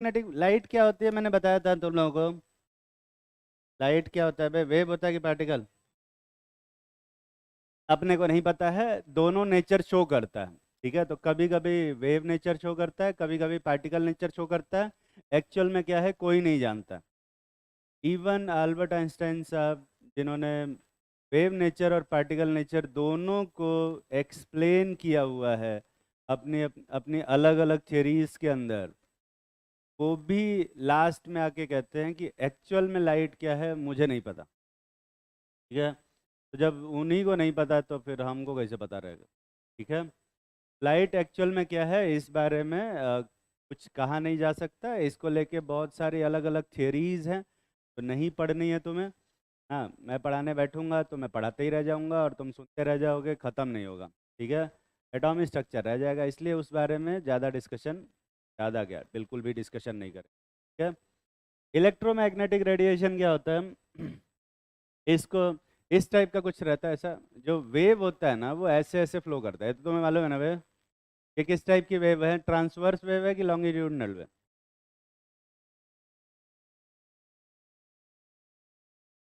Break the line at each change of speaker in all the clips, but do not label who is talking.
Electromagnetic light क्या होती है, मैंने बताया था तुम लोगों को। लाइट क्या होता है भाई, वेव होता है कि पार्टिकल? अपने को नहीं पता है, दोनों नेचर शो करता है। ठीक है, तो कभी कभी वेव नेचर शो करता है, कभी कभी पार्टिकल नेचर शो करता है। एक्चुअल में क्या है कोई नहीं जानता। इवन अल्बर्ट आइंस्टाइन साहब, जिन्होंने वेव नेचर और पार्टिकल नेचर दोनों को एक्सप्लेन किया हुआ है अपनी अपनी अलग अलग थ्योरीज के अंदर, वो भी लास्ट में आके कहते हैं कि एक्चुअल में लाइट क्या है मुझे नहीं पता। ठीक है, तो जब उन्हीं को नहीं पता तो फिर हमको कैसे पता रहेगा? ठीक है, लाइट एक्चुअल में क्या है इस बारे में कुछ कहा नहीं जा सकता। इसको लेके बहुत सारी अलग अलग थियरीज हैं, तो नहीं पढ़नी है तुम्हें। हाँ, मैं पढ़ाने बैठूंगा तो मैं पढ़ाते ही रह जाऊंगा और तुम सुनते रह जाओगे, ख़त्म नहीं होगा। ठीक है, एटॉमिक स्ट्रक्चर रह जाएगा, इसलिए उस बारे में ज़्यादा डिस्कशन, ज़्यादा क्या बिल्कुल भी डिस्कशन नहीं करें। ठीक है, इलेक्ट्रोमैग्नेटिक रेडिएशन क्या होता है? इसको इस टाइप का कुछ रहता है ऐसा, जो वेव होता है ना वो ऐसे ऐसे फ्लो करता है, तो तुम्हें मालूम है ना वेव? ये किस टाइप की वेव है, ट्रांसवर्स वेव है कि लॉन्गिट्यूडनल वेव?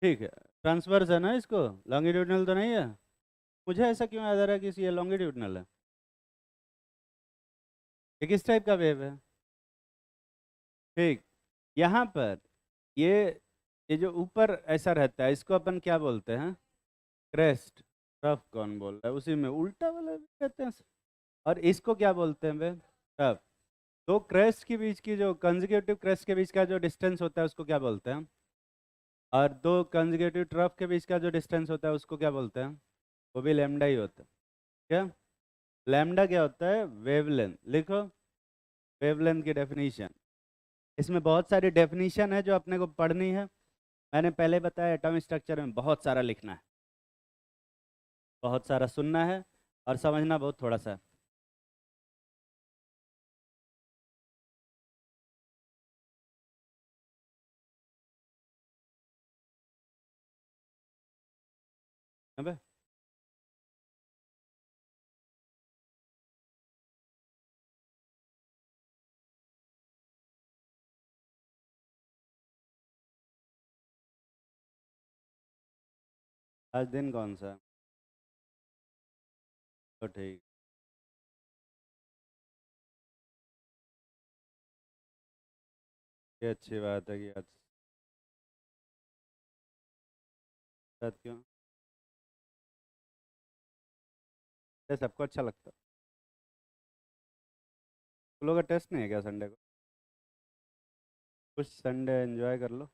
ठीक है, ट्रांसवर्स है ना इसको, लॉन्गिट्यूडनल तो नहीं है। मुझे ऐसा क्यों याद आ रहा है कि ये लॉन्गिट्यूडनल है? ये किस टाइप का वेव है? ठीक, यहाँ पर ये ये जो ऊपर ऐसा रहता है इसको अपन क्या बोलते हैं? क्रेस्ट। टफ कौन बोल रहा है, उसी में उल्टा वाला भी कहते हैं। और इसको क्या बोलते हैं वे? टफ। दो क्रेस्ट के बीच की जो कंजर्वेटिव क्रेस्ट के बीच का जो डिस्टेंस होता है उसको क्या बोलते हैं? और दो कंजर्वेटिव ट्रफ के बीच का जो डिस्टेंस होता है उसको क्या बोलते हैं? वो भी लैम्डा ही होता है। क्या? लैम्डा क्या होता है? वेवलेंथ। लिखो, वेवलेंथ की डेफिनेशन। इसमें बहुत सारी डेफिनेशन है जो अपने को पढ़नी है। मैंने पहले बताया एटॉमिक स्ट्रक्चर में बहुत सारा लिखना है, बहुत सारा सुनना है और समझना बहुत थोड़ा सा है। अबे, आज दिन कौन सा है? तो ठीक, ये अच्छी बात है कि आज रात क्यों? ये सबको अच्छा लगता है। तुम लोग का टेस्ट नहीं है क्या संडे को? कुछ संडे एंजॉय कर लो।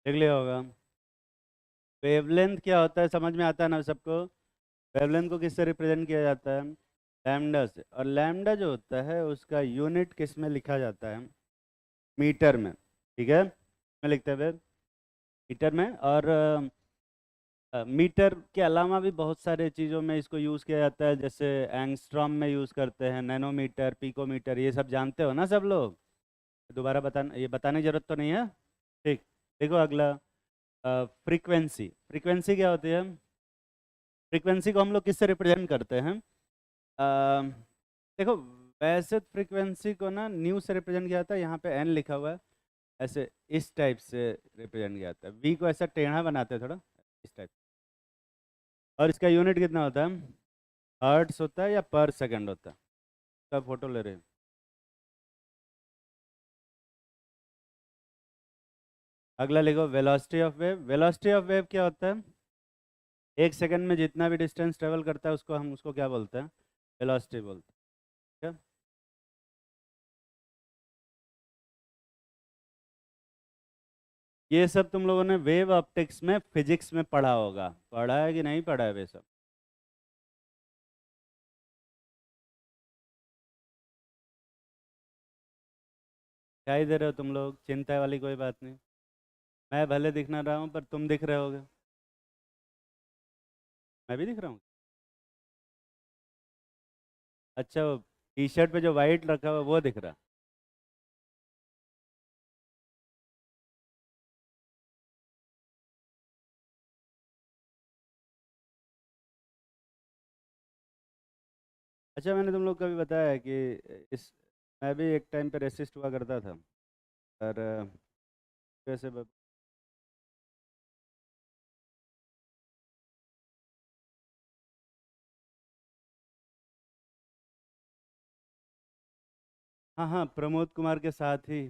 देख लिया होगा। वेवलेंथ क्या होता है समझ में आता है ना सबको? वेवलेंथ को किससे रिप्रेजेंट किया जाता है? लैम्डा से। और लैम्डा जो होता है उसका यूनिट किस में लिखा जाता है? मीटर में। ठीक है, में लिखते हैं मीटर में। और मीटर के अलावा भी बहुत सारे चीज़ों में इसको यूज़ किया जाता है, जैसे एंगस्ट्रॉम में यूज़ करते हैं, नैनोमीटर, पिकोमीटर, ये सब जानते हो ना सब लोग? दोबारा बताना, ये बताने की जरूरत तो नहीं है। ठीक, देखो अगला। फ्रीक्वेंसी, फ्रीक्वेंसी क्या होती है? फ्रीक्वेंसी को हम लोग किससे रिप्रेजेंट करते हैं? अ, देखो, वैसे फ्रीक्वेंसी को ना न्यू से रिप्रेजेंट किया जाता है, यहाँ पे एन लिखा हुआ है, ऐसे इस टाइप से रिप्रेजेंट किया जाता है। वी को ऐसा टेढ़ा बनाते हैं थोड़ा, इस टाइप। और इसका यूनिट कितना होता है? हर्ट्स होता है या पर सेकंड होता है? कब फोटो ले रहे हैं? अगला लिखो, velocity of wave. Velocity of wave क्या होता है? एक सेकंड में जितना भी डिस्टेंस ट्रेवल करता है उसको हम उसको क्या बोलते हैं? वेलोसिटी बोलते हैं। ठीक है? ये सब तुम लोगों ने वेव ऑप्टिक्स में फिजिक्स में पढ़ा होगा, पढ़ा है कि नहीं पढ़ा है वे सब? क्या ही दे रहे हो तुम लोग, चिंता वाली कोई बात नहीं। मैं भले दिख ना रहा हूँ पर तुम दिख रहे होगे। मैं भी दिख रहा हूँ। अच्छा, वो टी शर्ट पे जो वाइट रखा हुआ वो दिख रहा? अच्छा, मैंने तुम लोग को कभी बताया है कि इस मैं भी एक टाइम पे रेसिस्ट हुआ करता था, पर वैसे हाँ हाँ, प्रमोद कुमार के साथ ही।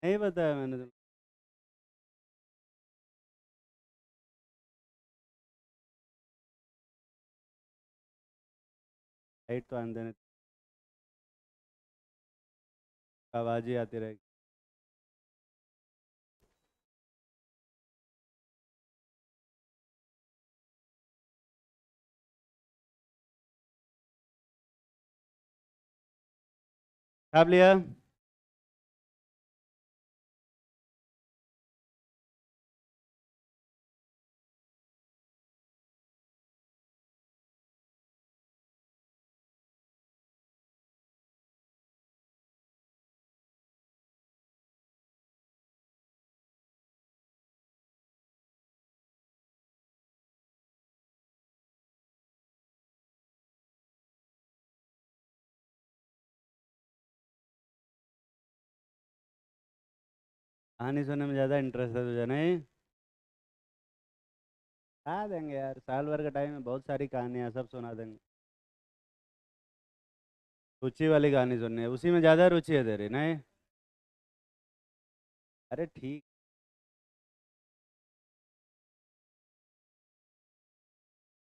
नहीं बताया मैंने तुम? लाइट तो आने देने, आवाज़ ही आती रहेगी। छाप लिया? कहानी सुनने में ज़्यादा इंटरेस्ट है तुझे, नहीं? आ देंगे यार, साल भर का टाइम है, बहुत सारी कहानियाँ सब सुना देंगे। रुचि वाली कहानी सुननी है, उसी में ज़्यादा रुचि है तेरी, नहीं? अरे ठीक।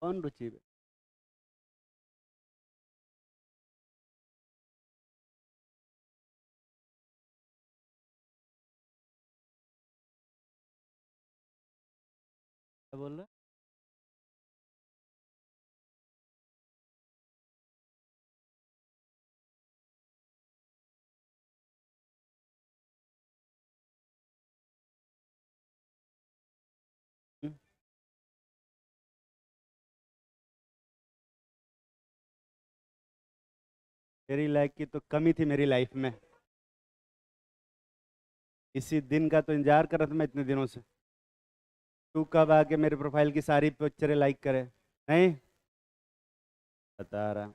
कौन रुचि पे? क्या बोल रहा? हम्म, तेरी लाइक की तो कमी थी मेरी लाइफ में। इसी दिन का तो इंतजार कर रहा था मैं इतने दिनों से। तू कब आके मेरे प्रोफाइल की सारी पिक्चरें लाइक करे? नहीं? बता रहा।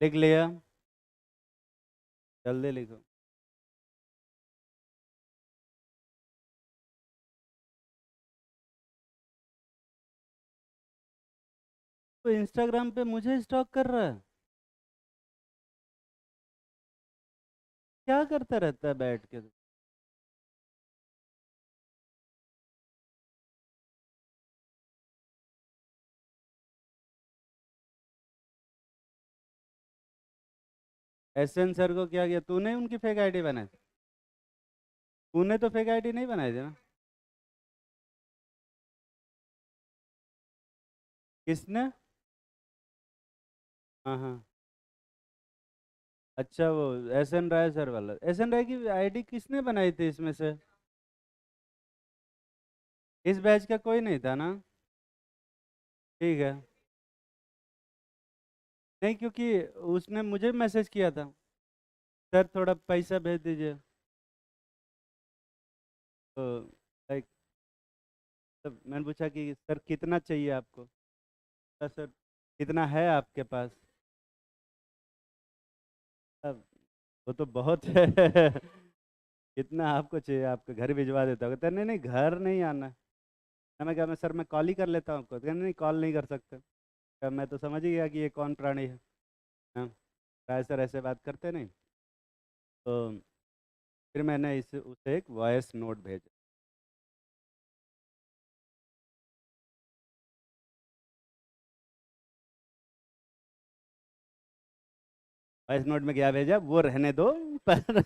लिख लिया? जल्दी लिखो। तो इंस्टाग्राम पे मुझे स्टॉक कर रहा है? क्या करता रहता है बैठ के? एसएन सर को क्या किया तूने? उनकी फेक आईडी बनाई? तूने तो फेक आईडी नहीं बनाई थी ना? किसने? हाँ हाँ। अच्छा, वो एस एन राय सर वाला। एस एन राय की आईडी किसने बनाई थी इसमें से? इस बैच का कोई नहीं था ना? ठीक है। नहीं, क्योंकि उसने मुझे मैसेज किया था, सर थोड़ा पैसा भेज दीजिए। तो लाइक, तब मैंने पूछा कि सर कितना चाहिए आपको। सर कितना है आपके पास। अब वो तो बहुत है। कितना आपको चाहिए, आपके घर भिजवा देता हूँ। कहता नहीं नहीं, घर नहीं आना है। मैं कहा, मैं सर मैं कॉल ही कर लेता हूँ आपको। कहते नहीं, कॉल नहीं कर सकते। कहा, मैं तो समझ ही गया कि ये कौन प्राणी है। हाँ, कहा, सर ऐसे बात करते नहीं। तो फिर मैंने उसे एक वॉइस नोट भेजा। वॉइस नोट में क्या भेजा वो रहने दो। पर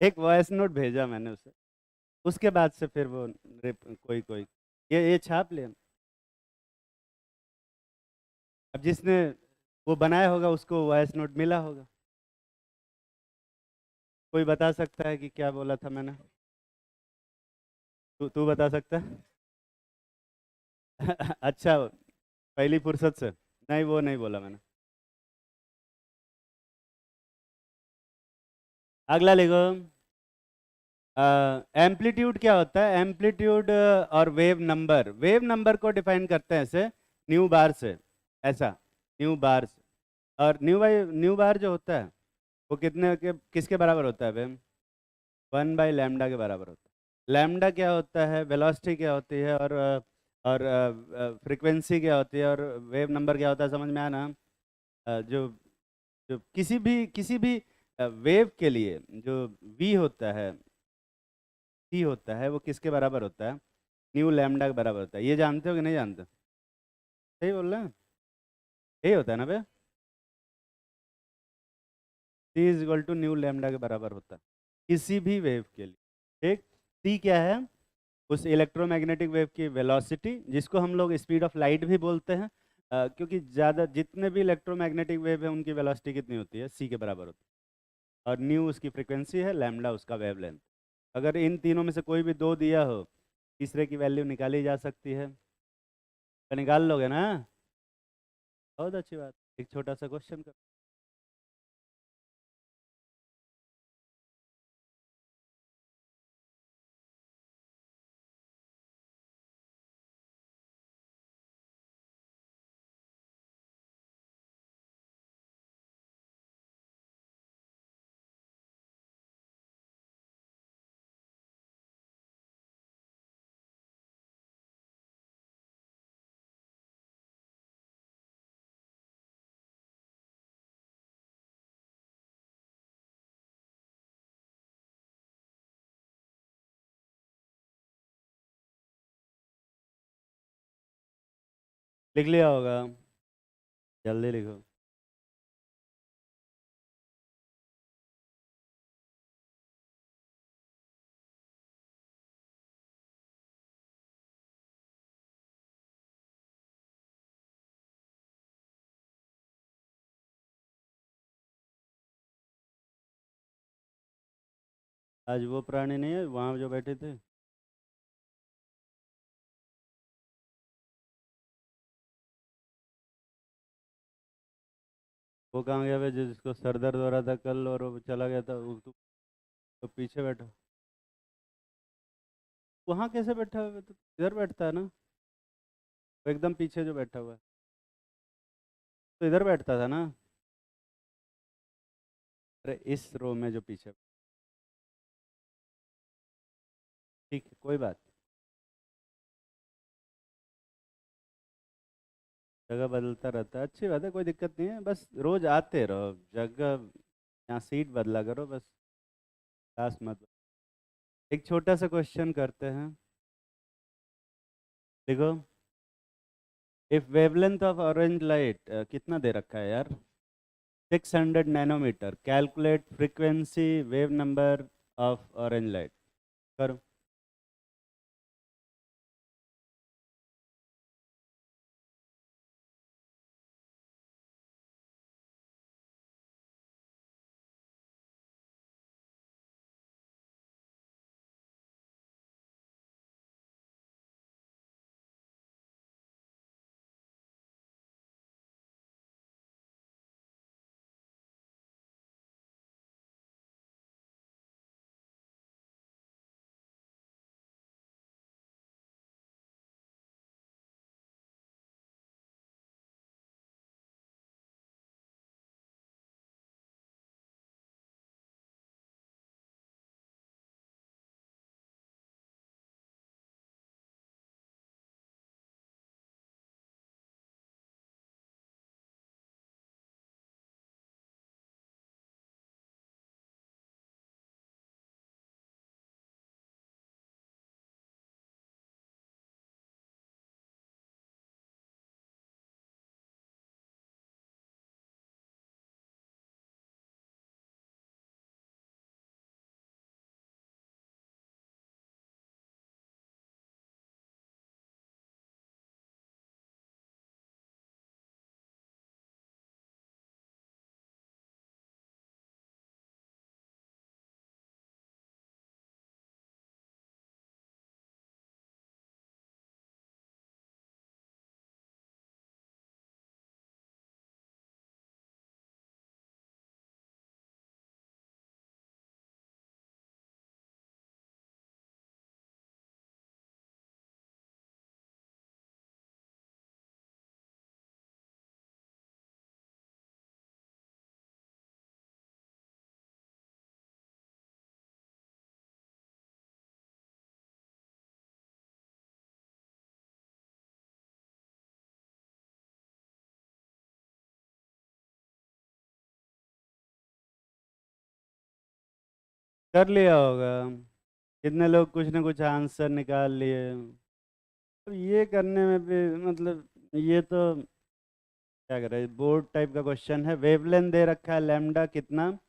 एक वॉइस नोट भेजा मैंने उसे। उसके बाद से फिर वो कोई कोई ये छाप ले। अब जिसने वो बनाया होगा उसको वॉइस नोट मिला होगा। कोई बता सकता है कि क्या बोला था मैंने। तू तू बता सकता है। अच्छा, पहली फुर्सत से। नहीं, वो नहीं बोला मैंने। अगला लिखो। एम्पलीट्यूड क्या होता है। एम्पलीट्यूड और वेव नंबर। वेव नंबर को डिफाइन करते हैं ऐसे, न्यू बार से। ऐसा, न्यू बार से। और न्यू बार जो होता है वो कितने के किसके बराबर होता है वेव। 1/λ के बराबर होता है। लैम्डा क्या होता है, वेलोसिटी क्या होती है, और फ्रीक्वेंसी क्या होती है, और वेव नंबर क्या होता है, समझ में आया ना। जो जो किसी भी वेव के लिए जो वी होता है, सी होता है, वो किसके बराबर होता है, न्यू लैम्डा के बराबर होता है। ये जानते हो कि नहीं जानते। सही बोल रहे हैं। यही होता है ना बे। C is equal to nu lambda के बराबर होता है किसी भी वेव के लिए। ठीक। सी क्या है, उस इलेक्ट्रोमैग्नेटिक वेव की वेलोसिटी, जिसको हम लोग स्पीड ऑफ लाइट भी बोलते हैं। क्योंकि ज़्यादा जितने भी इलेक्ट्रोमैग्नेटिक वेव है उनकी वेलोसिटी कितनी होती है, सी के बराबर होती है। और न्यू उसकी फ्रीक्वेंसी है, लैम्डा उसका वेवलेंथ। अगर इन तीनों में से कोई भी दो दिया हो, तीसरे की वैल्यू निकाली जा सकती है। तो निकाल लोगे ना। बहुत अच्छी बात। एक छोटा सा क्वेश्चन कर। लिख लिया होगा। जल्दी लिखो। आज वो प्राणी नहीं है वहाँ जो बैठे थे। वो कहाँ गया भाई, जिसको सर दर्द हो रहा था कल और वो चला गया था, वो तो पीछे बैठा। वहाँ कैसे बैठा हुआ है? तो इधर बैठता है ना। वो एकदम पीछे जो बैठा हुआ है, तो इधर बैठता था ना। अरे इस रो में जो पीछे। ठीक है, कोई बात। जगह बदलता रहता है, अच्छी बात है, कोई दिक्कत नहीं है। बस रोज आते रहो जगह, यहाँ सीट बदला करो बस। खास मत। एक छोटा सा क्वेश्चन करते हैं। देखो, if wavelength of orange light कितना दे रखा है यार, 600 nanometre, calculate frequency wave number of orange light. करो। कर लिया होगा। कितने लोग कुछ ना कुछ आंसर निकाल लिए। तो ये करने में भी मतलब ये तो क्या कर रहे हैं, बोर्ड टाइप का क्वेश्चन है। वेवलेंथ दे रखा है लैम्डा कितना,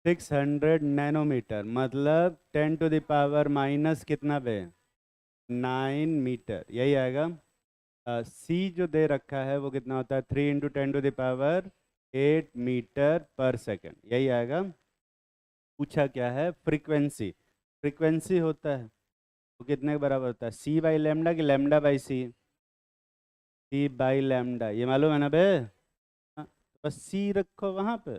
600 नैनोमीटर, मतलब 10 टू द पावर माइनस कितना पे, 9 मीटर, यही आएगा। सी जो दे रखा है वो कितना होता है, 3 × 10⁻8 मीटर पर सेकेंड, यही आएगा। पूछा क्या है, फ्रीक्वेंसी। फ्रीक्वेंसी होता है वो कितने के बराबर होता है, सी बाई लैम्डा कि lambda by C, C by lambda, ये मालूम है ना बे। हाँ, तो बस सी रखो वहाँ पे,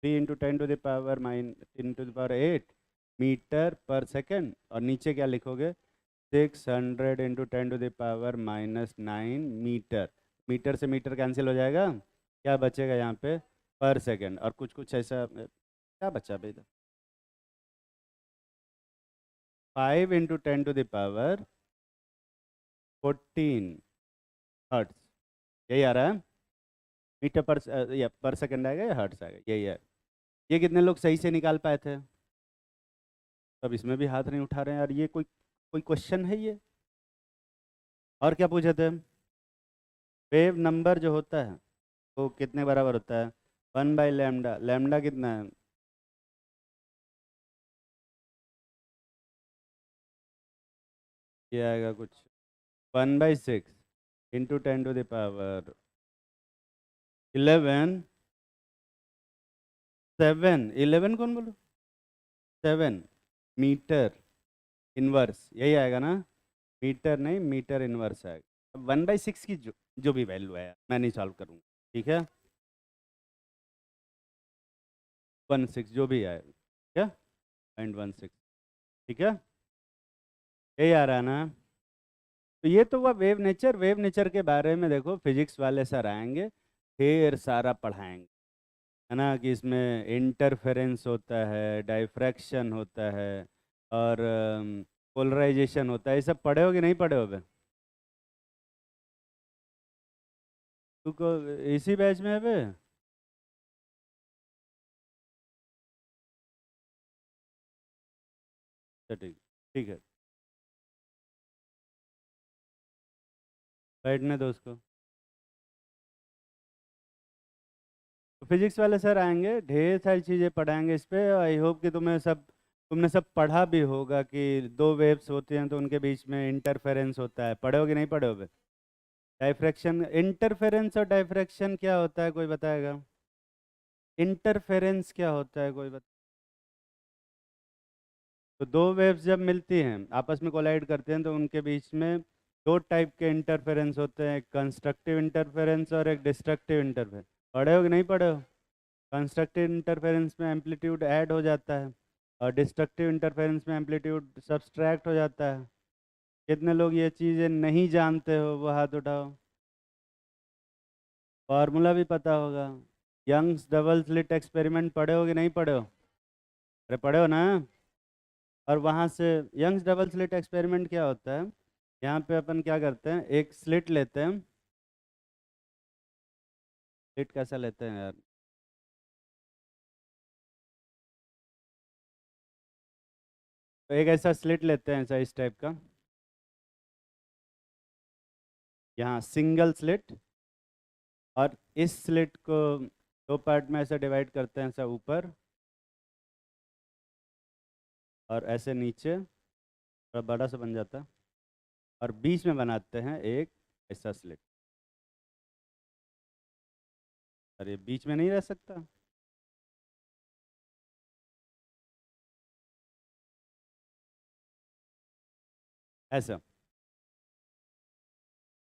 3 × 10⁻8 मीटर पर सेकेंड, और नीचे क्या लिखोगे, 600 × 10⁻⁹मीटर। मीटर से मीटर कैंसिल हो जाएगा, क्या बचेगा यहाँ पे, पर सेकेंड, और कुछ कुछ ऐसा क्या बचा भाई, 5 × 10⁻14 हर्ट्स, यही आ रहा है। मीटर पर या पर सेकेंड आएगा या हर्ट्स आएगा, यही है। ये कितने लोग सही से निकाल पाए थे, तब इसमें भी हाथ नहीं उठा रहे हैं यार, ये कोई कोई क्वेश्चन है ये। और क्या पूछे थे, वेव नंबर जो होता है वो कितने बराबर होता है, 1/λ, लैम्डा कितना है, ये आएगा कुछ 1/6 × 10⁻11, 11 कौन बोलो, 7 मीटर इनवर्स, यही आएगा ना, मीटर नहीं मीटर इनवर्स आएगा। 1/6 की जो भी वैल्यू है मैं नहीं सॉल्व करूँगा, ठीक है, 16 जो भी आए, क्या 0.16, ठीक है, यही आ रहा है ना। तो ये तो हुआ वेव नेचर। वेव नेचर के बारे में देखो फिजिक्स वाले सर आएंगे, ढेर सारा पढ़ाएंगे, है ना, कि इसमें इंटरफेरेंस होता है, डाइफ्रैक्शन होता है, और पोलराइजेशन होता है, ये सब पढ़े हो कि नहीं पढ़े हो बे? तू को इसी बैच में है बे? अच्छा ठीक, ठीक है, बैठने दो उसको। तो फिजिक्स वाले सर आएंगे, ढेर सारी चीज़ें पढ़ाएंगे इस पे। आई होप कि तुमने सब पढ़ा भी होगा कि दो वेव्स होती हैं तो उनके बीच में इंटरफेरेंस होता है, पढ़े हो कि नहीं पढ़े हो बे? डाइफ्रैक्शन, इंटरफेरेंस और डाइफ्रैक्शन क्या होता है, कोई बताएगा? इंटरफेरेंस क्या होता है, कोई बता। तो दो वेव्स जब मिलती हैं आपस में कोलाइड करते हैं तो उनके बीच में दो टाइप के इंटरफेरेंस होते हैं, एक कंस्ट्रक्टिव इंटरफेरेंस और एक डिस्ट्रक्टिव इंटरफेरेंस। पढ़े हो कि नहीं पढ़े हो? कंस्ट्रक्टिव इंटरफेरेंस में एम्पलीट्यूड ऐड हो जाता है और डिस्ट्रक्टिव इंटरफेरेंस में एम्पलीट्यूड सब्सट्रैक्ट हो जाता है। कितने लोग ये चीज़ें नहीं जानते हो, वो हाथ उठाओ। फार्मूला भी पता होगा। यंग्स डबल स्लिट एक्सपेरिमेंट पढ़े हो कि नहीं पढ़े हो? अरे पढ़े हो ना। और वहाँ से यंग्स डबल स्लिट एक्सपेरिमेंट क्या होता है, यहाँ पे अपन क्या करते हैं, एक स्लिट लेते हैं। स्लिट कैसा लेते हैं यार, तो एक ऐसा स्लिट लेते हैं, ऐसा इस टाइप का, यहाँ सिंगल स्लिट, और इस स्लिट को दो पार्ट में ऐसे डिवाइड करते हैं, ऐसा ऊपर और ऐसे नीचे, थोड़ा बड़ा सा बन जाता है, और बीच में बनाते हैं एक ऐसा स्लिट। अरे बीच में नहीं रह सकता, ऐसा,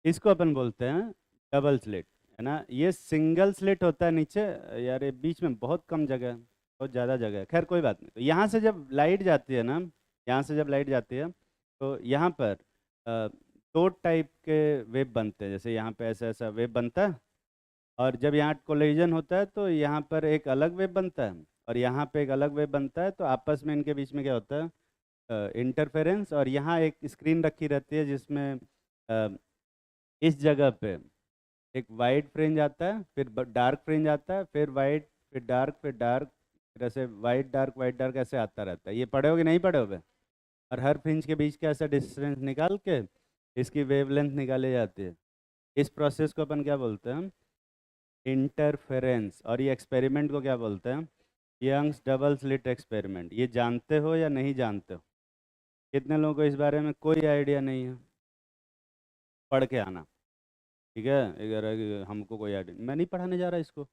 इसको अपन बोलते हैं डबल स्लिट, है ना। ये सिंगल स्लिट होता है नीचे, यार ये बीच में बहुत कम जगह है, बहुत ज़्यादा जगह है, खैर कोई बात नहीं। तो यहाँ से जब लाइट जाती है ना, यहाँ से जब लाइट जाती है तो यहाँ पर अ, दो टाइप के वेव बनते हैं, जैसे यहाँ पे ऐसा ऐसा वेव बनता है, और जब यहाँ कोलिजन होता है तो यहाँ पर एक अलग वेव बनता है और यहाँ पे एक अलग वेव बनता है, तो आपस में इनके बीच में क्या होता है, इंटरफेरेंस। और यहाँ एक स्क्रीन रखी रहती है जिसमें अ, इस जगह पे एक वाइट फ्रिंज आता है, फिर डार्क फ्रिंज आता है, फिर वाइट, फिर डार्क, फिर डार्क, फिर ऐसे वाइट डार्क ऐसे आता रहता है, ये पढ़े हो कि नहीं पढ़े हो? और हर फ्रिंज के बीच का ऐसा डिस्टेंस निकाल के इसकी वेवलेंथ निकाली जाती है। इस प्रोसेस को अपन क्या बोलते हैं? इंटरफेरेंस। और ये एक्सपेरिमेंट को क्या बोलते हैं? Young's double slit experiment. ये जानते हो या नहीं जानते हो? कितने लोगों को इस बारे में कोई आइडिया नहीं है? पढ़ के आना, ठीक है? अगर हमको कोई आइडिया, मैं नहीं पढ़ाने जा रहा इसको।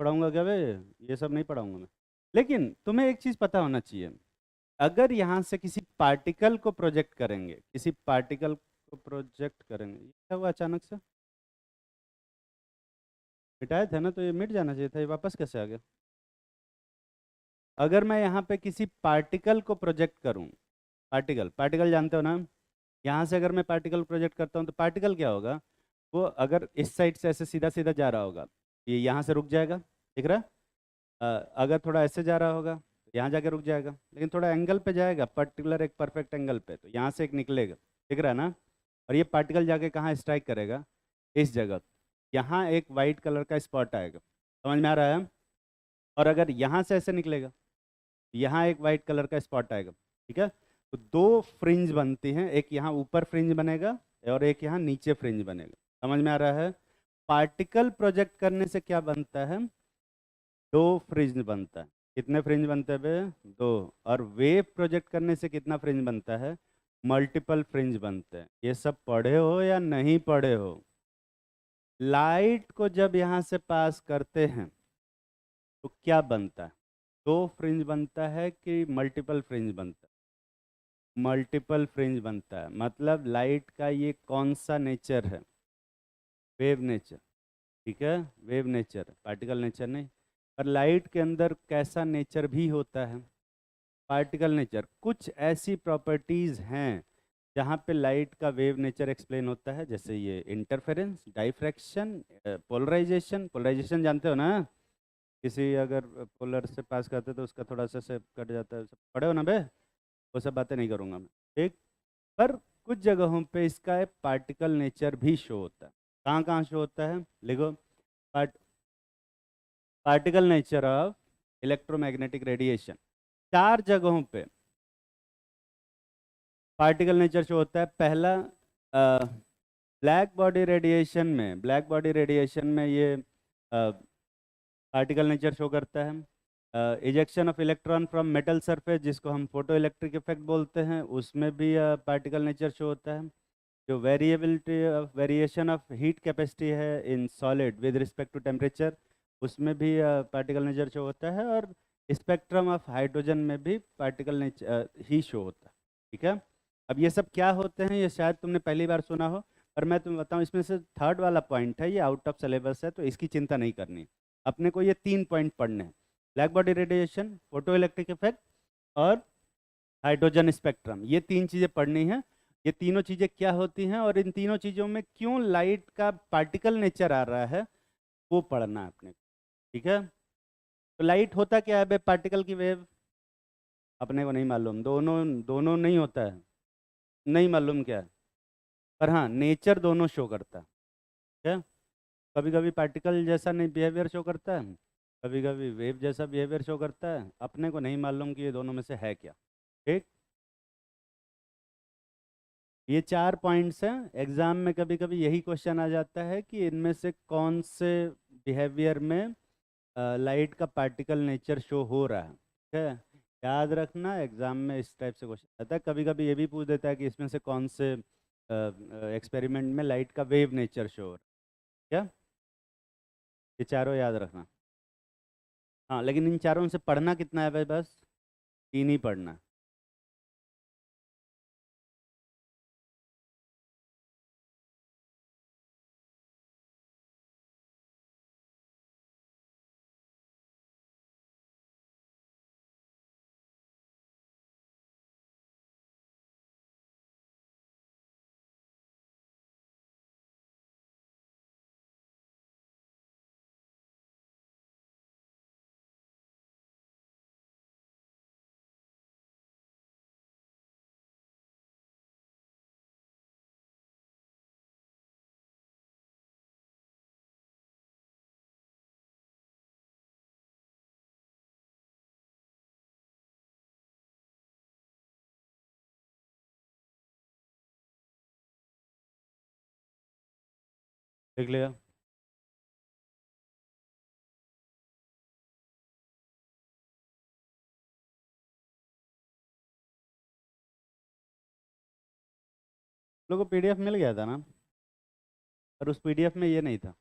पढ़ाऊंगा क्या बे? ये सब नहीं पढ़ाऊंगा मैं। लेकिन तुम्हें एक चीज़ पता होना चाहिए, अगर यहाँ से किसी पार्टिकल को प्रोजेक्ट करेंगे, किसी पार्टिकल को प्रोजेक्ट करेंगे, ये क्या हुआ अचानक से? मिटाया था ना, तो ये मिट जाना चाहिए था, ये वापस कैसे आ गया? अगर मैं यहाँ पे किसी पार्टिकल को प्रोजेक्ट करूँ, पार्टिकल, पार्टिकल जानते हो ना? यहाँ से अगर मैं पार्टिकल प्रोजेक्ट करता हूँ तो पार्टिकल क्या होगा? वो अगर इस साइड से ऐसे सीधा सीधा जा रहा होगा, ये यहाँ से रुक जाएगा, दिख रहा है? अगर थोड़ा ऐसे जा रहा होगा तो यहाँ जाके रुक जाएगा, लेकिन थोड़ा एंगल पे जाएगा, पर्टिकुलर एक परफेक्ट एंगल पे, तो यहाँ से एक निकलेगा, दिख रहा है ना? और ये पार्टिकल जाके कहाँ स्ट्राइक करेगा? इस जगह। यहाँ एक वाइट कलर का स्पॉट आएगा, समझ में आ रहा है? और अगर यहाँ से ऐसे निकलेगा, यहाँ एक वाइट कलर का स्पॉट आएगा, ठीक है? तो दो फ्रिंज बनती हैं, एक यहाँ ऊपर फ्रिंज बनेगा और एक यहाँ नीचे फ्रिंज बनेगा। समझ में आ रहा है? पार्टिकल प्रोजेक्ट करने से क्या बनता है? दो फ्रिंज बनता है। कितने फ्रिंज बनते हैं बे? दो। और वेव प्रोजेक्ट करने से कितना फ्रिंज बनता है? मल्टीपल फ्रिंज बनते हैं। ये सब पढ़े हो या नहीं पढ़े हो? लाइट को जब यहाँ से पास करते हैं तो क्या बनता है? दो फ्रिंज बनता है कि मल्टीपल फ्रिंज बनता है? मल्टीपल फ्रिंज बनता है। मतलब लाइट का ये कौन सा नेचर है? वेव नेचर, ठीक है? वेव नेचर, पार्टिकल नेचर नहीं। और लाइट के अंदर कैसा नेचर भी होता है? Particle nature. कुछ ऐसी प्रॉपर्टीज हैं जहाँ पे लाइट का वेव नेचर एक्सप्लेन होता है, जैसे ये इंटरफेरेंस, डाइफ्रैक्शन, पोलराइजेशन। पोलराइजेशन जानते हो ना? किसी अगर पोलर से पास करते तो उसका थोड़ा सा से कट जाता है, सब पढ़े हो ना बे? वो सब बातें नहीं करूँगा मैं, ठीक? पर कुछ जगहों पे इसका एक पार्टिकल नेचर भी शो होता है। कहाँ कहाँ शो होता है? लिखो। Part particle nature of electromagnetic radiation. चार जगहों पे पार्टिकल नेचर शो होता है। पहला, ब्लैक बॉडी रेडिएशन में, ब्लैक बॉडी रेडिएशन में ये पार्टिकल नेचर शो करता है। Ejection of electron from metal surface, जिसको हम फोटो इलेक्ट्रिक इफेक्ट बोलते हैं, उसमें भी पार्टिकल नेचर शो होता है। जो variability of variation of heat capacity है in solid with respect to temperature, उसमें भी पार्टिकल नेचर शो होता है। और स्पेक्ट्रम ऑफ हाइड्रोजन में भी पार्टिकल नेचर ही शो होता है, ठीक है? अब ये सब क्या होते हैं ये शायद तुमने पहली बार सुना हो, पर मैं तुम्हें बताऊं, इसमें से थर्ड वाला पॉइंट है, ये आउट ऑफ सिलेबस है, तो इसकी चिंता नहीं करनी। अपने को ये तीन पॉइंट पढ़ने हैं: black body radiation, photo electric effect और हाइड्रोजन स्पेक्ट्रम। ये तीन चीज़ें पढ़नी है। ये तीनों चीज़ें क्या होती हैं और इन तीनों चीज़ों में क्यों लाइट का पार्टिकल नेचर आ रहा है, वो पढ़ना है अपने को, ठीक है? तो लाइट होता क्या है बे? पार्टिकल की वेव। अपने को नहीं मालूम, दोनों दोनों नहीं होता है, नहीं मालूम क्या है, पर हाँ नेचर दोनों शो करता है, ठीक है? कभी कभी पार्टिकल जैसा नहीं बिहेवियर शो करता है, कभी कभी वेव जैसा बिहेवियर शो करता है। अपने को नहीं मालूम कि ये दोनों में से है क्या, ठीक? ये चार पॉइंट्स हैं। एग्जाम में कभी कभी यही क्वेश्चन आ जाता है कि इनमें से कौन से बिहेवियर में लाइट का पार्टिकल नेचर शो हो रहा है, ठीक है? याद रखना, एग्जाम में इस टाइप से क्वेश्चन आता है। कभी कभी ये भी पूछ देता है कि इसमें से कौन से एक्सपेरिमेंट में लाइट का वेव नेचर शो हो रहा है, क्या? ये चारों याद रखना। हाँ, लेकिन इन चारों में से पढ़ना कितना है भाई? बस तीन ही पढ़ना है। देख लिया। लोगों को पीडीएफ मिल गया था ना, और उस पीडीएफ में ये नहीं था।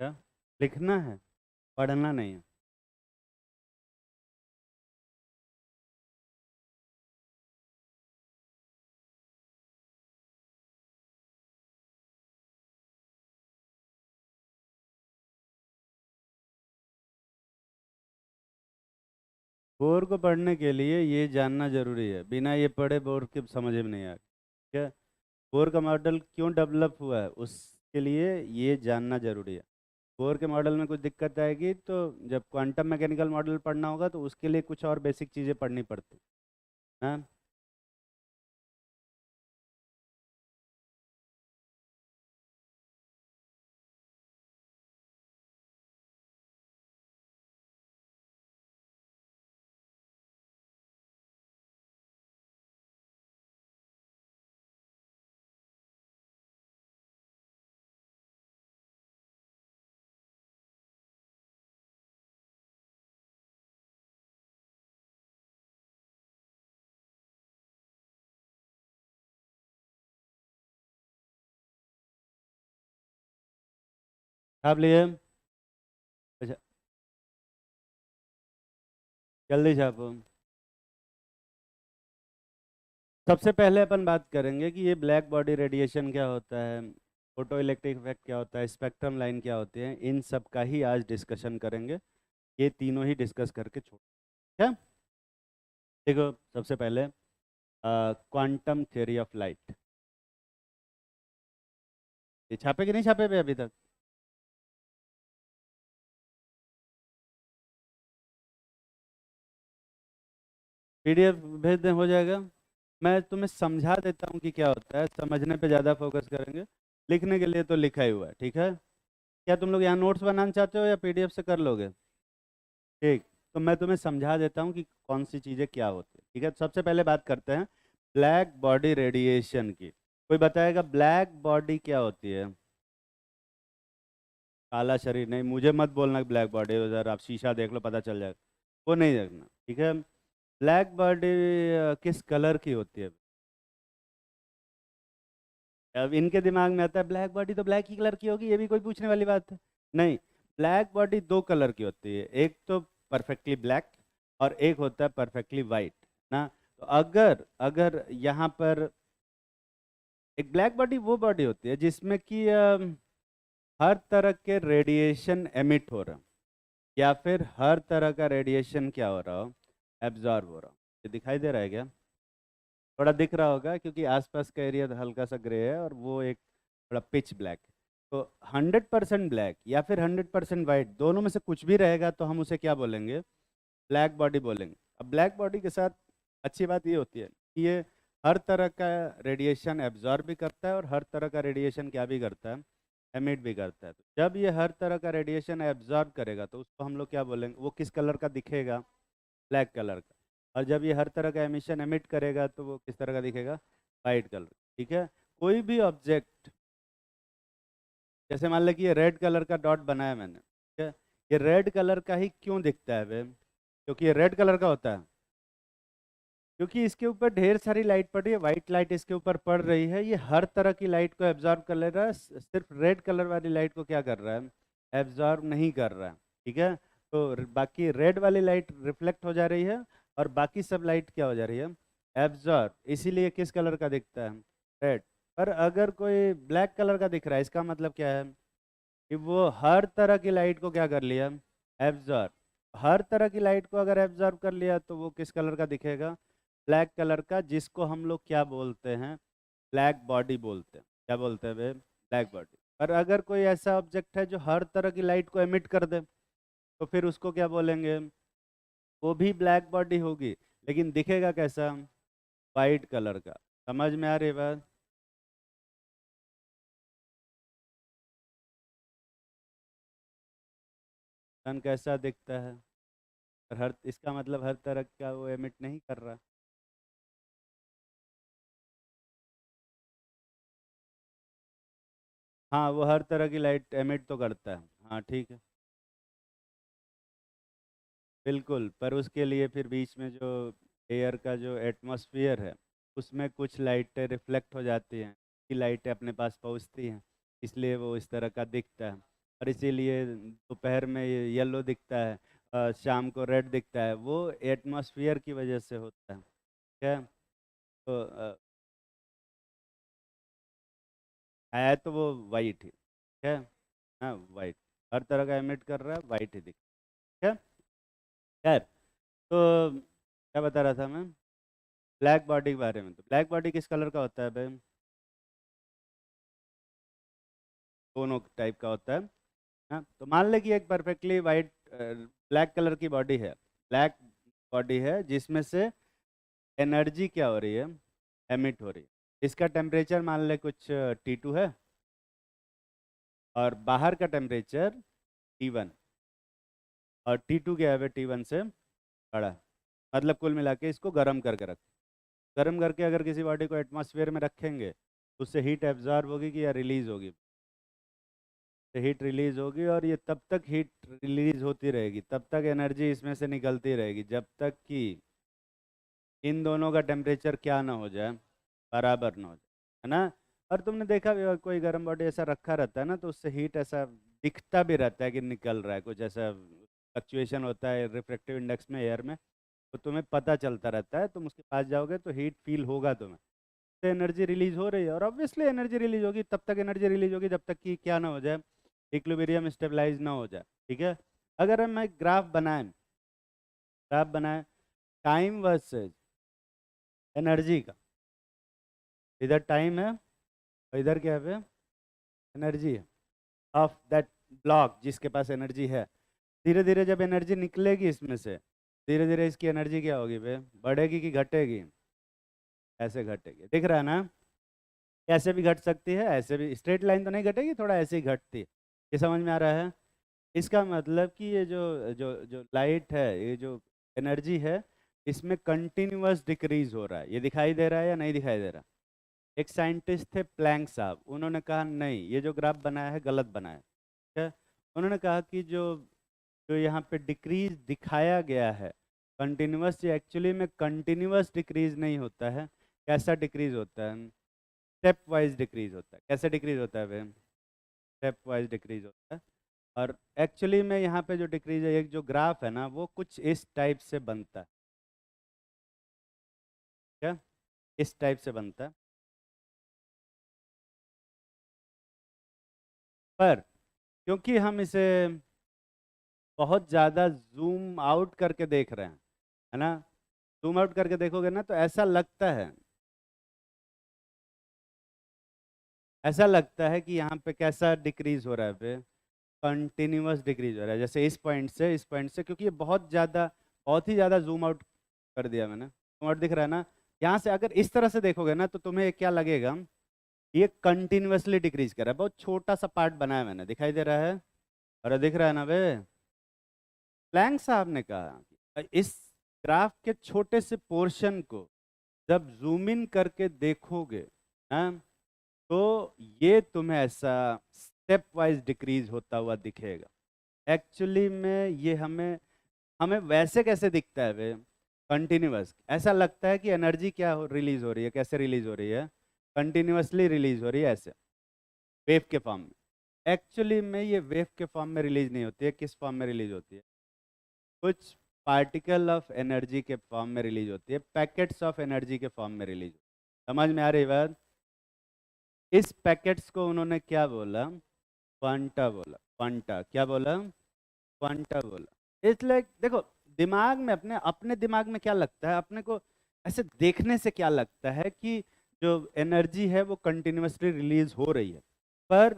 क्या लिखना है, पढ़ना नहीं है। बोर को पढ़ने के लिए ये जानना जरूरी है, बिना ये पढ़े बोर के समझ में नहीं आएगा। ठीक है। बोर का मॉडल क्यों डेवलप हुआ है उसके लिए ये जानना जरूरी है। बोर के मॉडल में कुछ दिक्कत आएगी तो जब क्वांटम मैकेनिकल मॉडल पढ़ना होगा तो उसके लिए कुछ और बेसिक चीज़ें पढ़नी पड़ती हैं। छाप लिए? अच्छा, जल्दी छापो। सबसे पहले अपन बात करेंगे कि ये ब्लैक बॉडी रेडिएशन क्या होता है, फोटो इलेक्ट्रिक इफेक्ट क्या होता है, स्पेक्ट्रम लाइन क्या होती है, इन सब का ही आज डिस्कशन करेंगे। ये तीनों ही डिस्कस करके छोड़। क्या? देखो, सबसे पहले क्वांटम थ्योरी ऑफ लाइट। ये छापे कि नहीं छापे पे अभी तक? पीडीएफ भेज दें, हो जाएगा। मैं तुम्हें समझा देता हूँ कि क्या होता है, समझने पे ज़्यादा फोकस करेंगे। लिखने के लिए तो लिखा ही हुआ है, ठीक है। क्या तुम लोग यहाँ नोट्स बनाना चाहते हो या पीडीएफ से कर लोगे? ठीक, तो मैं तुम्हें समझा देता हूँ कि कौन सी चीज़ें क्या होती है। ठीक है, सबसे पहले बात करते हैं ब्लैक बॉडी रेडिएशन की। कोई बताएगा ब्लैक बॉडी क्या होती है? काला शरीर नहीं, मुझे मत बोलना ब्लैक बॉडी, उधर आप शीशा देख लो पता चल जाएगा, वो नहीं देखना। ठीक है। ब्लैक बॉडी किस कलर की होती है? अब इनके दिमाग में आता है ब्लैक बॉडी तो ब्लैक ही कलर की होगी, ये भी कोई पूछने वाली बात है? नहीं, ब्लैक बॉडी दो कलर की होती है, एक तो परफेक्टली ब्लैक और एक होता है परफेक्टली वाइट ना। तो अगर अगर यहाँ पर एक ब्लैक बॉडी वो बॉडी होती है जिसमें कि हर तरह के रेडिएशन एमिट हो रहा, या फिर हर तरह का रेडिएशन क्या हो रहा हो, एब्जॉर्ब हो रहा हो। ये दिखाई दे रहा है क्या? थोड़ा दिख रहा होगा क्योंकि आसपास का एरिया हल्का सा ग्रे है और वो एक थोड़ा पिच ब्लैक है। तो 100% ब्लैक या फिर 100% वाइट, दोनों में से कुछ भी रहेगा तो हम उसे क्या बोलेंगे? ब्लैक बॉडी बोलेंगे। अब ब्लैक बॉडी के साथ अच्छी बात ये होती है कि ये हर तरह का रेडिएशन एब्जॉर्ब भी करता है और हर तरह का रेडिएशन क्या भी करता है, एमिट भी करता है। तो जब ये हर तरह का रेडिएशन एब्जॉर्ब करेगा तो उसको हम लोग क्या बोलेंगे, वो किस कलर का दिखेगा? ब्लैक कलर का। और जब ये हर तरह का एमिशन एमिट करेगा तो वो किस तरह का दिखेगा? White colour. ठीक है। कोई भी ऑब्जेक्ट, जैसे मान लें कि ये रेड कलर का डॉट बनाया मैंने, ठीक है, ये रेड कलर का ही क्यों दिखता है वे? क्योंकि ये रेड कलर का होता है, क्योंकि इसके ऊपर ढेर सारी लाइट पड़ रही है, वाइट लाइट इसके ऊपर पड़ रही है, ये हर तरह की लाइट को एब्जॉर्ब कर ले रहा है, सिर्फ रेड कलर वाली लाइट को क्या कर रहा है? एब्जॉर्ब नहीं कर रहा है। ठीक है। तो बाकी रेड वाली लाइट रिफ्लेक्ट हो जा रही है और बाकी सब लाइट क्या हो जा रही है? एब्जॉर्ब। इसीलिए किस कलर का दिखता है? रेड। पर अगर कोई ब्लैक कलर का दिख रहा है, इसका मतलब क्या है? कि वो हर तरह की लाइट को क्या कर लिया? एब्जॉर्ब। हर तरह की लाइट को अगर एब्जॉर्ब कर लिया तो वो किस कलर का दिखेगा? ब्लैक कलर का, जिसको हम लोग क्या बोलते हैं? ब्लैक बॉडी बोलते हैं। क्या बोलते हैं बे? Black body. और अगर कोई ऐसा ऑब्जेक्ट है जो हर तरह की लाइट को एमिट कर दे, तो फिर उसको क्या बोलेंगे? वो भी ब्लैक बॉडी होगी, लेकिन दिखेगा कैसा? वाइट कलर का। समझ में आ रही है बात? सन कैसा दिखता है? और हर, इसका मतलब हर तरह का वो एमिट नहीं कर रहा। हाँ, वो हर तरह की लाइट एमिट तो करता है। हाँ ठीक है, बिल्कुल। पर उसके लिए फिर बीच में जो एयर का जो एटमॉस्फेयर है, उसमें कुछ लाइटें रिफ्लेक्ट हो जाती हैं, की लाइटें अपने पास पहुंचती हैं, इसलिए वो इस तरह का दिखता है। और इसीलिए दोपहर में येलो दिखता है, शाम को रेड दिखता है, वो एटमॉस्फेयर की वजह से होता है। क्या? तो है तो वो वाइट ही। क्या? हाँ, वाइट। हर तरह का एमिट कर रहा है, वाइट ही दिख। क्या? खैर, तो क्या बता रहा था मैं? ब्लैक बॉडी के बारे में। तो ब्लैक बॉडी किस कलर का होता है भाई? दोनों टाइप का होता है। हाँ, तो मान ले कि एक परफेक्टली वाइट ब्लैक कलर की बॉडी है। ब्लैक बॉडी है जिसमें से एनर्जी क्या हो रही है? एमिट हो रही है। इसका टेम्परेचर मान ले कुछ T2 है, और बाहर का टेम्परेचर T1। और T2 क्या है? T1 से बड़ा है। मतलब कुल मिला के इसको गर्म करके रख। गर्म करके अगर किसी बॉडी को एटमॉस्फेयर में रखेंगे, तो उससे हीट एब्जॉर्ब होगी कि या रिलीज होगी? तो हीट रिलीज होगी, और ये तब तक हीट रिलीज होती रहेगी, तब तक एनर्जी इसमें से निकलती रहेगी, जब तक कि इन दोनों का टेम्परेचर क्या ना हो जाए, बराबर ना हो जाए, है ना? और तुमने देखा भी होगा, कोई गर्म बॉडी ऐसा रखा रहता है ना, तो उससे हीट ऐसा दिखता भी रहता है कि निकल रहा है, कुछ ऐसा फ्लक्चुएशन होता है रिफ्रैक्टिव इंडेक्स में एयर में, तो तुम्हें पता चलता रहता है। तुम उसके पास जाओगे तो हीट फील होगा तुम्हें, तो एनर्जी रिलीज हो रही है। और ऑब्वियसली एनर्जी रिलीज होगी, तब तक एनर्जी रिलीज होगी जब तक कि क्या ना हो जाए, इक्विलिब्रियम स्टेबलाइज ना हो जाए। ठीक है? अगर हम एक ग्राफ बनाएं टाइम वर्सेज एनर्जी का, इधर टाइम है और इधर क्या है? एनर्जी है ऑफ दैट ब्लॉक जिसके पास एनर्जी है। धीरे धीरे जब एनर्जी निकलेगी इसमें से, धीरे धीरे इसकी एनर्जी क्या होगी बे? बढ़ेगी कि घटेगी? ऐसे घटेगी, दिख रहा है ना? ऐसे भी घट सकती है, ऐसे भी, स्ट्रेट लाइन तो नहीं घटेगी, थोड़ा ऐसे ही घटती है। ये समझ में आ रहा है? इसका मतलब कि ये जो जो जो लाइट है, ये जो एनर्जी है, इसमें कंटिन्यूअस डिक्रीज हो रहा है। ये दिखाई दे रहा है या नहीं दिखाई दे रहा? एक साइंटिस्ट थे प्लैंक साहब, उन्होंने कहा नहीं, ये जो ग्राफ बनाया है गलत बनाया है। ठीक है? उन्होंने कहा कि जो जो यहाँ पे डिक्रीज दिखाया गया है कंटिन्यूअस, ये एक्चुअली में कंटिन्यूअस डिक्रीज नहीं होता है। कैसा डिक्रीज होता है? स्टेप वाइज डिक्रीज होता है। कैसे डिक्रीज होता है भाई? स्टेप वाइज डिक्रीज होता है। और एक्चुअली में यहाँ पे जो डिक्रीज है, एक जो ग्राफ है ना, वो कुछ इस टाइप से बनता है। क्या? इस टाइप से बनता है। पर क्योंकि हम इसे बहुत ज़्यादा जूम आउट करके देख रहे हैं, है ना? जूम आउट करके देखोगे ना, तो ऐसा लगता है कि यहाँ पे कैसा डिक्रीज हो रहा है पे? कंटिन्यूअस डिक्रीज हो रहा है। जैसे इस पॉइंट से, क्योंकि ये बहुत ही ज़्यादा जूम आउट कर दिया मैंने। जूम आउट दिख रहा है ना? यहाँ से अगर इस तरह से देखोगे ना, तो तुम्हें क्या लगेगा? ये कंटिन्यूअसली डिक्रीज कर रहा है। बहुत छोटा सा पार्ट बनाया मैंने, दिखाई दे रहा है? अरे दिख रहा है ना बे? प्लैंक साहब ने कहा कि इस ग्राफ के छोटे से पोर्शन को जब जूम इन करके देखोगे ना, तो ये तुम्हें ऐसा स्टेप वाइज डिक्रीज होता हुआ दिखेगा। एक्चुअली में ये हमें हमें वैसे कैसे दिखता है वे? कंटिन्यूअस ऐसा लगता है कि एनर्जी क्या रिलीज हो रही है। कैसे रिलीज हो रही है? कंटिन्यूअसली रिलीज हो रही है, ऐसे वेव के फॉर्म में। एक्चुअली में ये वेव के फॉर्म में रिलीज नहीं होती है। किस फॉर्म में रिलीज होती है? कुछ पार्टिकल ऑफ एनर्जी के फॉर्म में रिलीज होती है, पैकेट्स ऑफ एनर्जी के फॉर्म में रिलीज। समझ में आ रही बात? इस पैकेट्स को उन्होंने क्या बोला? क्वांटा बोला। क्वांटा क्या बोला? क्वांटा बोला। इट्स लाइक देखो, दिमाग में अपने अपने दिमाग में क्या लगता है अपने को, ऐसे देखने से क्या लगता है कि जो एनर्जी है वो कंटिन्यूअसली रिलीज हो रही है। पर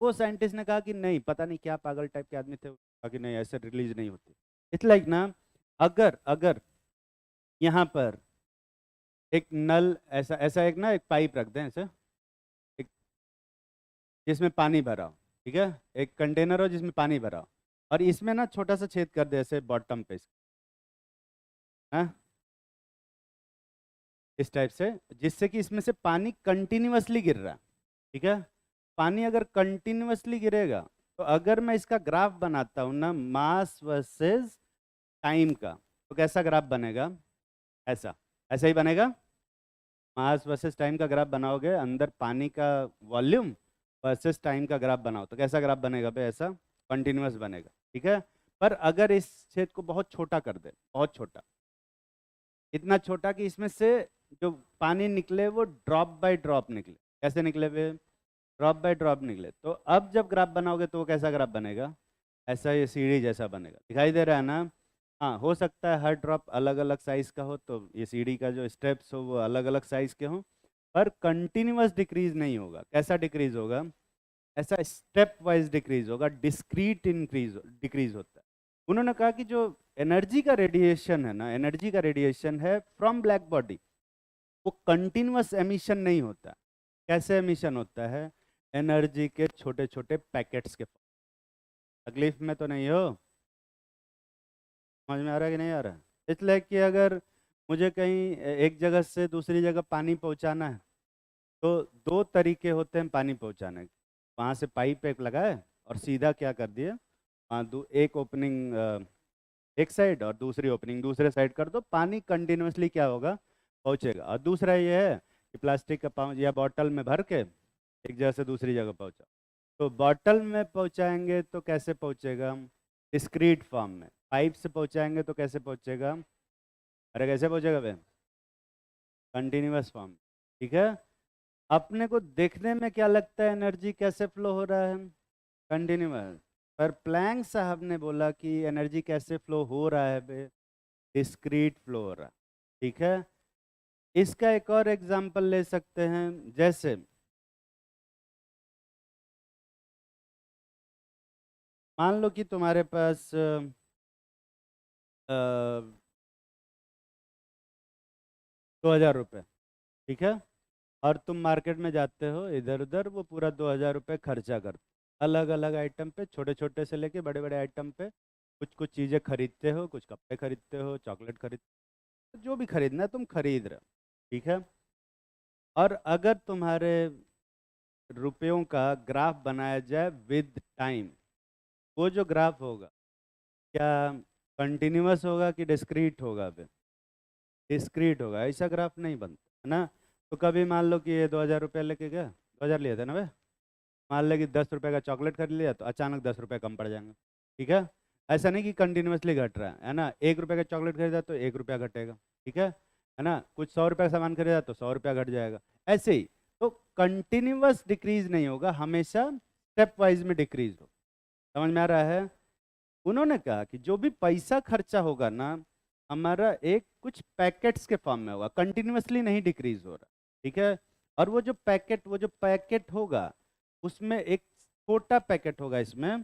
वो साइंटिस्ट ने कहा कि नहीं, पता नहीं क्या पागल टाइप के आदमी थे, कहा कि नहीं ऐसे रिलीज नहीं होती। इट्स लाइक ना, अगर अगर यहाँ पर एक नल, ऐसा ऐसा एक ना एक पाइप रख दें ऐसे, एक जिसमें पानी भरा हो, ठीक है, एक कंटेनर हो जिसमें पानी भरा हो, और इसमें ना छोटा सा छेद कर दे ऐसे बॉटम पे, हाँ, इस टाइप से, जिससे कि इसमें से पानी कंटिन्यूअसली गिर रहा है, ठीक है। पानी अगर कंटिन्यूअसली गिरेगा, तो अगर मैं इसका ग्राफ बनाता हूँ ना मास वर्सेस टाइम का, तो कैसा ग्राफ बनेगा? ऐसा, ऐसा ही बनेगा। मास वर्सेस टाइम का ग्राफ बनाओगे, अंदर पानी का वॉल्यूम वर्सेस टाइम का ग्राफ बनाओ, तो कैसा ग्राफ बनेगा भाई? ऐसा कंटिन्यूअस बनेगा, ठीक है। पर अगर इस छेद को बहुत छोटा कर दे, बहुत छोटा, इतना छोटा कि इसमें से जो पानी निकले वो ड्रॉप बाय ड्रॉप निकले, कैसे निकले वे? ड्रॉप बाय ड्रॉप निकले। तो अब जब ग्राफ बनाओगे तो वो कैसा ग्राफ बनेगा? ऐसा, ये सीढ़ी जैसा बनेगा, दिखाई दे रहा है ना? हाँ, हो सकता है हर ड्रॉप अलग अलग साइज का हो, तो ये सीढ़ी का जो स्टेप्स हो वो अलग अलग साइज के हों, पर कंटिन्यूअस डिक्रीज नहीं होगा। कैसा डिक्रीज होगा? ऐसा स्टेप वाइज डिक्रीज होगा, डिस्क्रीट इंक्रीज डिक्रीज होता है। उन्होंने कहा कि जो एनर्जी का रेडिएशन है ना, एनर्जी का रेडिएशन है फ्रॉम ब्लैक बॉडी, वो कंटिन्यूअस एमिशन नहीं होता। कैसे एमिशन होता है? एनर्जी के छोटे छोटे पैकेट्स के। तकलीफ में तो नहीं हो? समझ में आ रहा है कि नहीं आ रहा है? इसलिए कि अगर मुझे कहीं एक जगह से दूसरी जगह पानी पहुंचाना है, तो दो तरीके होते हैं पानी पहुंचाने के। वहाँ से पाइप एक लगाए और सीधा क्या कर दिए, वहाँ एक ओपनिंग एक साइड और दूसरी ओपनिंग दूसरे साइड कर दो, पानी कंटिन्यूअसली क्या होगा? पहुंचेगा। और दूसरा ये है कि प्लास्टिक का पाउच या बॉटल में भर के एक जगह से दूसरी जगह पहुंचा। तो बॉटल में पहुंचाएंगे तो कैसे पहुंचेगा? डिस्क्रीट फॉर्म में। पाइप से पहुंचाएंगे तो कैसे पहुंचेगा? अरे कैसे पहुंचेगा बे? कंटिन्यूअस फॉर्म, ठीक है। अपने को देखने में क्या लगता है एनर्जी कैसे फ्लो हो रहा है? कंटिन्यूअस। पर प्लैंक साहब ने बोला कि एनर्जी कैसे फ्लो हो रहा है बे? डिस्क्रीट फ्लो हो रहा है, ठीक है। इसका एक और एग्जांपल ले सकते हैं, जैसे मान लो कि तुम्हारे पास 2,000 रुपये, ठीक है, और तुम मार्केट में जाते हो इधर उधर, वो पूरा 2,000 रुपये खर्चा करते, अलग अलग आइटम पे, छोटे छोटे से लेके बड़े बड़े आइटम पे कुछ कुछ चीज़ें खरीदते हो, कुछ कपड़े खरीदते हो, चॉकलेट खरीदते हो, जो भी खरीदना है तुम खरीद रहे हो, ठीक है। और अगर तुम्हारे रुपयों का ग्राफ बनाया जाए विद टाइम, वो जो ग्राफ होगा क्या कंटिन्यूअस होगा कि डिस्क्रीट होगा? फिर डिस्क्रीट होगा, ऐसा ग्राफ नहीं बनता है ना। तो कभी मान लो कि ये 2,000 रुपये लेके गया, 2,000 लिए थे ना भाई, मान ले कि 10 रुपये का चॉकलेट खरीद लिया, तो अचानक 10 रुपये कम पड़ जाएंगे, ठीक है। ऐसा नहीं कि कंटिन्यूअसली घट रहा है ना, 1 रुपये का चॉकलेट खरीदा तो 1 रुपया घटेगा, ठीक है ना। कुछ 100 रुपये का सामान खरीदा तो 100 रुपया घट जाएगा, ऐसे ही। तो कंटिन्यूअस डिक्रीज नहीं होगा, हमेशा स्टेप वाइज में डिक्रीज हो। समझ में आ रहा है? उन्होंने कहा कि जो भी पैसा खर्चा होगा ना, हमारा एक कुछ पैकेट्स के फॉर्म में होगा, कंटिन्यूअसली नहीं डिक्रीज हो रहा, ठीक है। और वो जो पैकेट होगा, उसमें एक छोटा पैकेट होगा, इसमें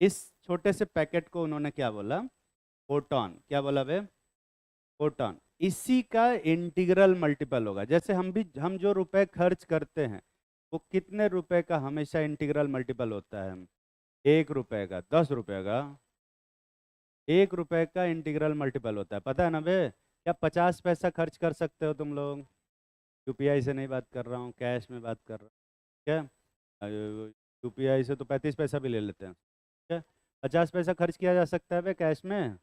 इस छोटे से पैकेट को उन्होंने क्या बोला? फोटॉन। क्या बोला बे? फोटॉन। इसी का इंटीग्रल मल्टीपल होगा। जैसे हम जो रुपए खर्च करते हैं, वो कितने रुपए का हमेशा इंटीग्रल मल्टीपल होता है? 1 रुपए का, 10 रुपए का, 1 रुपए का इंटीग्रल मल्टीपल होता है, पता है ना बे? क्या 50 पैसा खर्च कर सकते हो तुम लोग? यूपीआई से नहीं बात कर रहा हूँ, कैश में बात कर रहा हूँ, क्या? यूपीआई से तो 35 पैसा भी ले लेते हैं, क्या? 50 पैसा खर्च किया जा सकता है बे कैश में?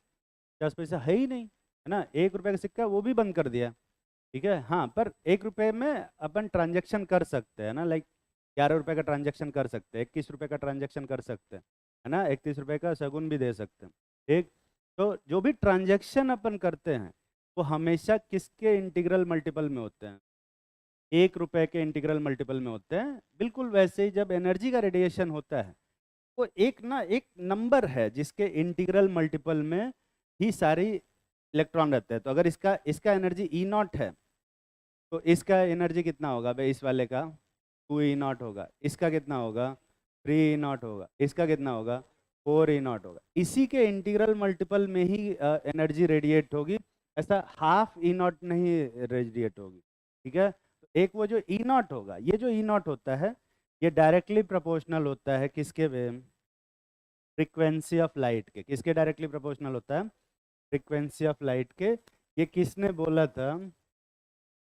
50 पैसा है ही नहीं, है ना। 1 रुपए का सिक्का वो भी बंद कर दिया, ठीक है। हाँ, पर 1 रुपए में अपन ट्रांजेक्शन कर सकते हैं ना, लाइक 11 रुपए का ट्रांजेक्शन कर सकते हैं, 21 रुपए का ट्रांजेक्शन कर सकते हैं, है ना, 31 रुपए का शगुन भी दे सकते हैं, ठीक। तो जो भी ट्रांजेक्शन अपन करते हैं, वो हमेशा किसके इंटीग्रल मल्टीपल में होते हैं? 1 रुपए के इंटीग्रल मल्टीपल में होते हैं। बिल्कुल वैसे ही जब एनर्जी का रेडिएशन होता है, वो एक ना एक नंबर है जिसके इंटीग्रल मल्टीपल में ही सारी इलेक्ट्रॉन रहते हैं। तो अगर इसका इसका एनर्जी ई नॉट है तो इसका एनर्जी कितना होगा भाई? इस वाले का 2 ई नॉट होगा। इसका कितना होगा? 3 ई नॉट होगा। इसका कितना होगा? 4 ई नॉट होगा। इसी के इंटीग्रल मल्टीपल में ही एनर्जी रेडिएट होगी। ऐसा हाफ ई नॉट नहीं रेडिएट होगी। ठीक है, तो एक वो जो ई नॉट होगा, ये जो ई नॉट होता है ये डायरेक्टली प्रोपोर्शनल होता है किसके? फ्रीक्वेंसी ऑफ लाइट के। किसके डायरेक्टली प्रोपोर्शनल होता है? फ्रीक्वेंसी ऑफ लाइट के। ये किसने बोला था?